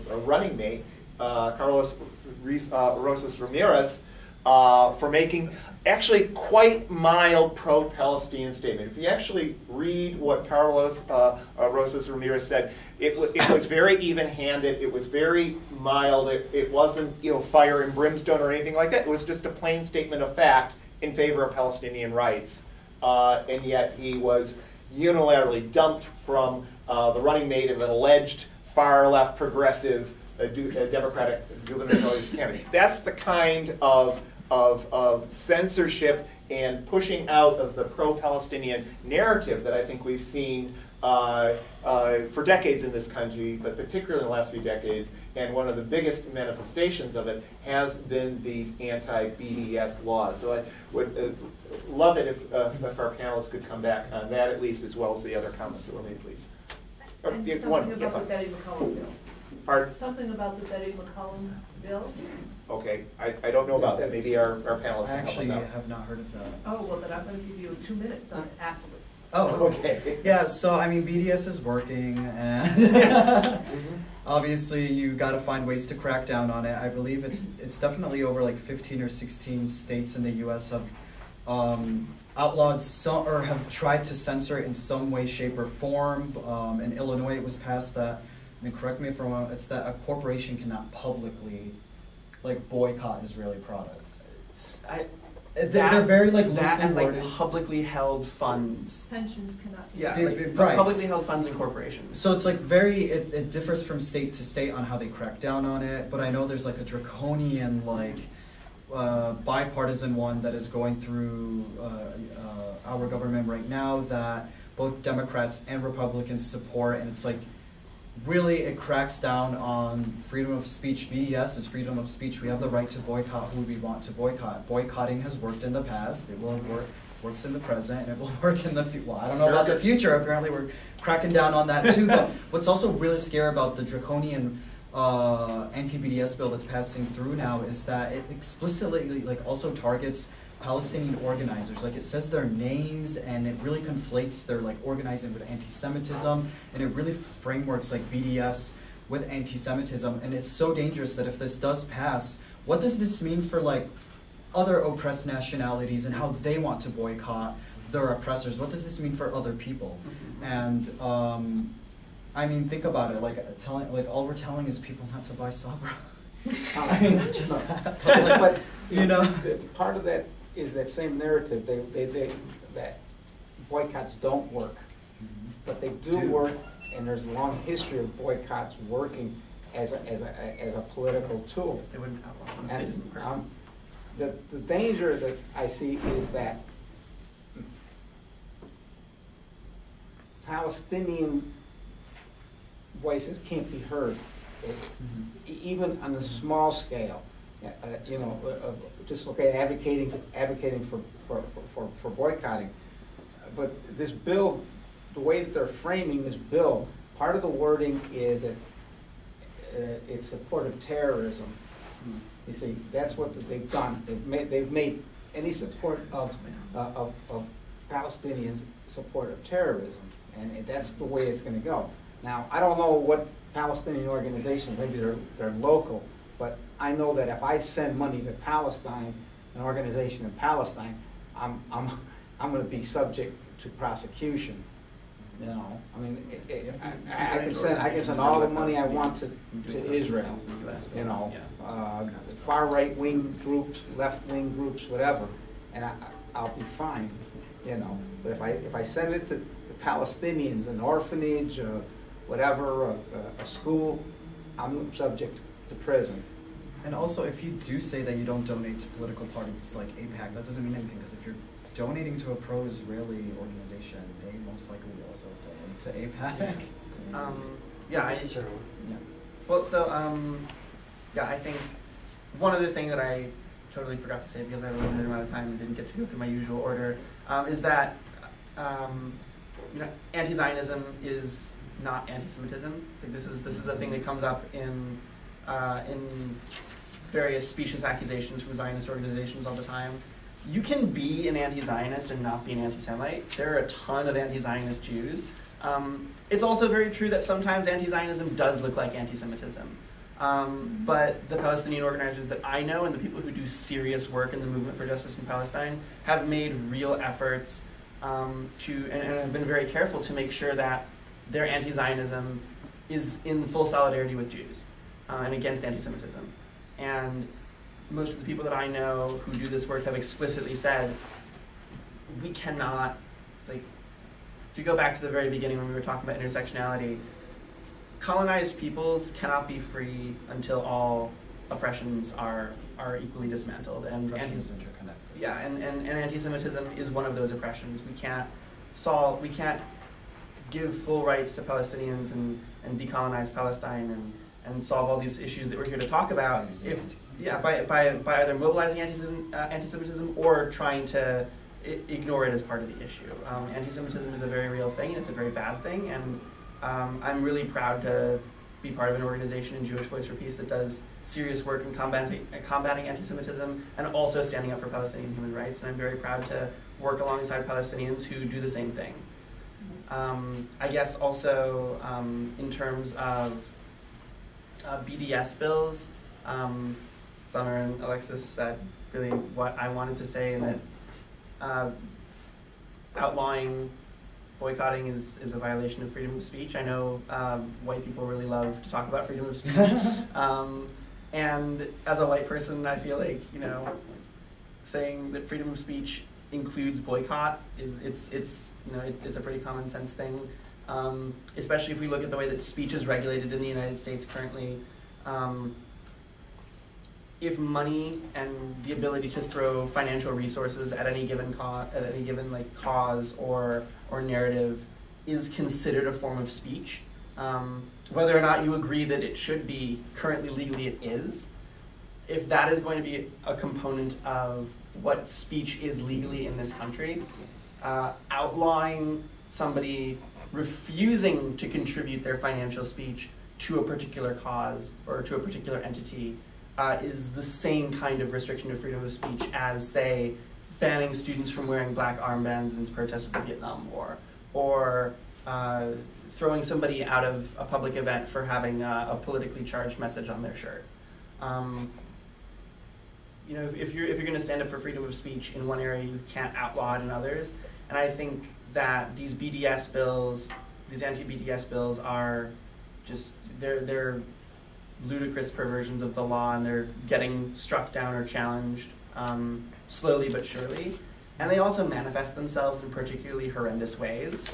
running mate, Carlos Rosas Ramirez, for making actually quite mild pro-Palestinian statement. If you actually read what Carlos Rosas Ramirez said, it was very even-handed. It was very mild. It wasn't fire and brimstone or anything like that. It was just a plain statement of fact in favor of Palestinian rights. And yet he was unilaterally dumped from the running mate of an alleged far-left progressive Democratic gubernatorial candidate. That's the kind of censorship and pushing out of the pro-Palestinian narrative that I think we've seen for decades in this country, but particularly in the last few decades. And one of the biggest manifestations of it has been these anti-BDS laws. So I would love it if our panelists could come back on that at least, as well as the other comments that were made, please. And something about the Betty McCollum bill. Pardon? Something about the Betty McCollum bill. Okay, I don't know about that. Maybe our panelists can help us out. I actually have not heard of that. Oh, well, then I'm going to give you 2 minutes on it afterwards. Oh, okay. Yeah, so I mean, BDS is working, and obviously you got to find ways to crack down on it. I believe it's definitely over like 15 or 16 states in the U.S. have outlawed some, or have tried to censor it in some way, shape, or form. In Illinois, it was passed that, I mean, correct me if I'm wrong, it's that a corporation cannot publicly like boycott Israeli products. They're very like that and loosely like publicly held funds. Pensions cannot be. Yeah, Right. publicly held funds and corporations. So it's like it differs from state to state on how they crack down on it, but I know there's like a draconian like bipartisan one that is going through our government right now that both Democrats and Republicans support, and it's like really it cracks down on freedom of speech. BDS is freedom of speech. We have the right to boycott who we want to boycott. Boycotting has worked in the past. It will works in the present, and it will work in the future. Well, I don't know about the future. Apparently we're cracking down on that too. But what's also really scary about the draconian anti-BDS bill that's passing through now is that it explicitly like also targets Palestinian organizers. Like it says their names, and it really conflates their like organizing with anti-Semitism, and it really frameworks like BDS with anti-Semitism. And it's so dangerous that if this does pass, what does this mean for like other oppressed nationalities and how they want to boycott their oppressors? What does this mean for other people? And I mean, think about it. Like all we're telling is people not to buy Sabra. I mean, not just that, but you know, part of that is that same narrative. That boycotts don't work, but they do work, and there's a long history of boycotts working as a political tool. They wouldn't outlaw them if they didn't work. The danger that I see is that Palestinian voices can't be heard, even on a small scale. Just advocating for boycotting. But this bill, the way that they're framing this bill, part of the wording is that it's support of terrorism. You see, that's what they've done. They've made any support of Palestinians support of terrorism, and that's the way it's going to go. Now, I don't know what Palestinian organizations, maybe they're local, but I know that if I send money to Palestine, an organization in Palestine, I'm going to be subject to prosecution. You know, I mean, I can send all the money I want to Israel, you know, far right-wing groups, left-wing groups, whatever, and I'll be fine, you know. But if I send it to the Palestinians, an orphanage, whatever, a school, I'm subject to prison. and also if you do say that you don't donate to political parties like AIPAC, that doesn't mean anything, because if you're donating to a pro-Israeli organization, they most likely also donate to AIPAC. Yeah, Yeah. well, so, yeah, I think one other thing that I totally forgot to say because I have a limited amount of time and didn't get to go through my usual order, is that, you know, anti-Zionism is not anti-Semitism. Like this is a thing that comes up in various specious accusations from Zionist organizations all the time. You can be an anti-Zionist and not be an anti-Semite. There are a ton of anti-Zionist Jews. It's also very true that sometimes anti-Zionism does look like anti-Semitism. But the Palestinian organizers that I know and the people who do serious work in the movement for justice in Palestine have made real efforts and have been very careful to make sure that their anti-Zionism is in full solidarity with Jews and against anti-Semitism. And most of the people that I know who do this work have explicitly said, we cannot, like, to go back to the very beginning when we were talking about intersectionality, colonized peoples cannot be free until all oppressions are equally dismantled. And Oppression is interconnected. Yeah, and anti-Semitism is one of those oppressions. We can't give full rights to Palestinians and decolonize Palestine and solve all these issues that we're here to talk about by either mobilizing anti-Semitism or trying to ignore it as part of the issue. Anti-Semitism is a very real thing, and it's a very bad thing, and I'm really proud to be part of an organization in Jewish Voice for Peace that does serious work in combating anti-Semitism and also standing up for Palestinian human rights, and I'm very proud to work alongside Palestinians who do the same thing. I guess also in terms of BDS bills, Summer and Alexis said really what I wanted to say, and that outlawing boycotting is a violation of freedom of speech. I know white people really love to talk about freedom of speech. And as a white person, I feel like, you know, saying that freedom of speech includes boycott it's a pretty common sense thing. Especially if we look at the way that speech is regulated in the United States currently. If money and the ability to throw financial resources at any given cause or narrative is considered a form of speech, whether or not you agree that it should be, currently legally it is, if that is going to be a component of what speech is legally in this country, outlawing somebody refusing to contribute their financial speech to a particular cause or to a particular entity is the same kind of restriction of freedom of speech as, say, banning students from wearing black armbands in protest of the Vietnam War, or throwing somebody out of a public event for having a politically charged message on their shirt. You know, if you're going to stand up for freedom of speech in one area, you can't outlaw it in others. And I think that these BDS bills, these anti-BDS bills, are just they're ludicrous perversions of the law, and they're getting struck down or challenged slowly but surely. And they also manifest themselves in particularly horrendous ways.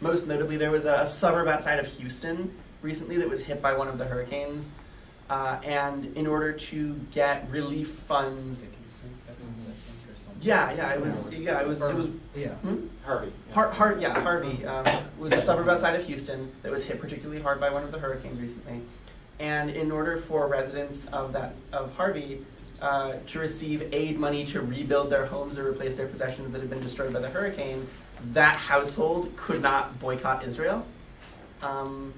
Most notably, there was a suburb outside of Houston recently that was hit by one of the hurricanes. And in order to get relief funds, Harvey was a suburb outside of Houston that was hit particularly hard by one of the hurricanes recently. And in order for residents of Harvey to receive aid money to rebuild their homes or replace their possessions that had been destroyed by the hurricane, that household could not boycott Israel. And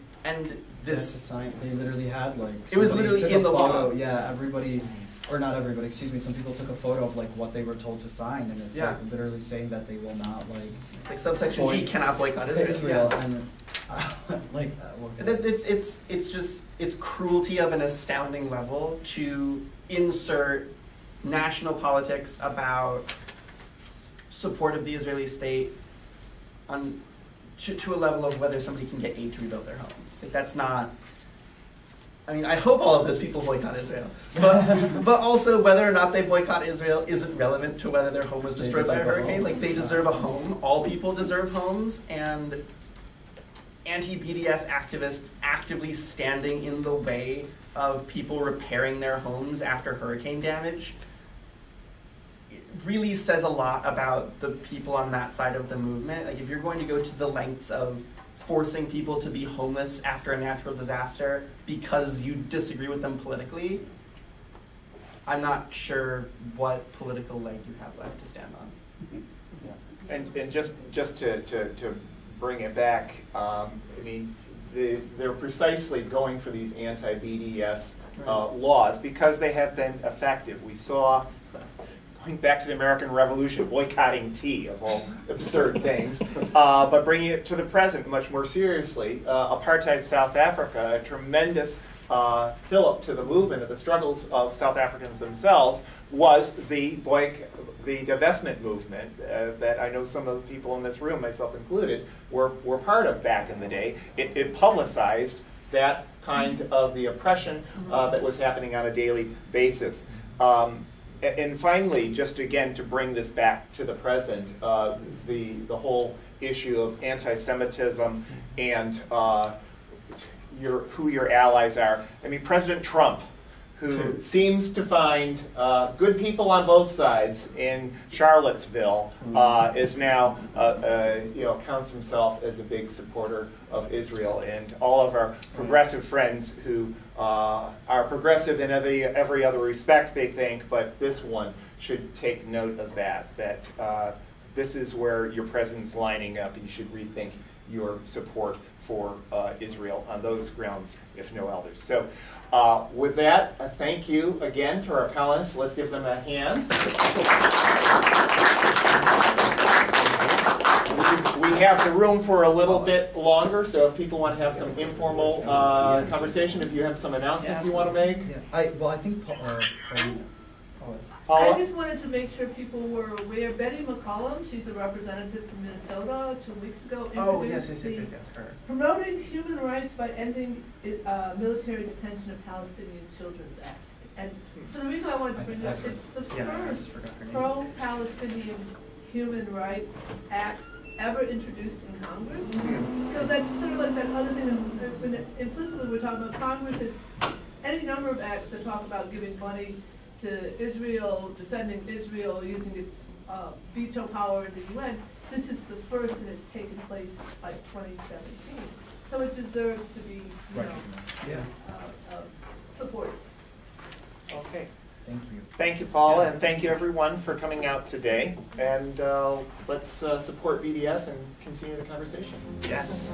this, they literally had like, it was literally in the law. Yeah, everybody, or not everybody, excuse me, some people took a photo of like what they were told to sign, and it's like literally saying that they will not like subsection G cannot boycott Israel. And it's cruelty of an astounding level to insert national politics about support of the Israeli state to a level of whether somebody can get aid to rebuild their home. Like that's not. I mean, I hope all of those people boycott Israel, but also whether or not they boycott Israel isn't relevant to whether their home was destroyed by a hurricane. Like they deserve a home. All people deserve homes, and anti-BDS activists actively standing in the way of people repairing their homes after hurricane damage really says a lot about the people on that side of the movement. Like if you're going to go to the lengths of forcing people to be homeless after a natural disaster because you disagree with them politically, I'm not sure what political leg you have left to stand on. And just to bring it back, I mean, they're precisely going for these anti-BDS laws because they have been effective. We saw, going back to the American Revolution, boycotting tea, of all absurd things, but bringing it to the present much more seriously. Apartheid South Africa, a tremendous fillip to the movement of the struggles of South Africans themselves, was the divestment movement that I know some of the people in this room, myself included, were part of back in the day. It publicized that kind of the oppression that was happening on a daily basis. And finally, just again to bring this back to the present, the whole issue of anti-Semitism and who your allies are. I mean, President Trump, who seems to find good people on both sides in Charlottesville, is now, counts himself as a big supporter of Israel. And all of our progressive friends who are progressive in every other respect, they think, but this one should take note of that this is where your president's lining up, and you should rethink your support for Israel on those grounds, if no others. So with that, thank you again to our panelists. Let's give them a hand. We have the room for a little bit longer, so if people want to have some informal conversation, if you have some announcements you want to make. I think I just wanted to make sure people were aware. Betty McCollum, she's a representative from Minnesota, 2 weeks ago. Oh, yes, her. Promoting Human Rights by Ending Military Detention of Palestinian Children's Act. And so the reason I wanted to bring it up, it's the first pro-Palestinian human rights act ever introduced in Congress. So that's sort of like that other thing that implicitly we're talking about. Congress is any number of acts that talk about giving money to Israel, defending Israel, using its veto power in the UN. This is the first, and it's taken place by 2017. So it deserves to be, supported. Okay. Thank you. Thank you, Paula, and thank you everyone for coming out today. And let's support BDS and continue the conversation. Yes.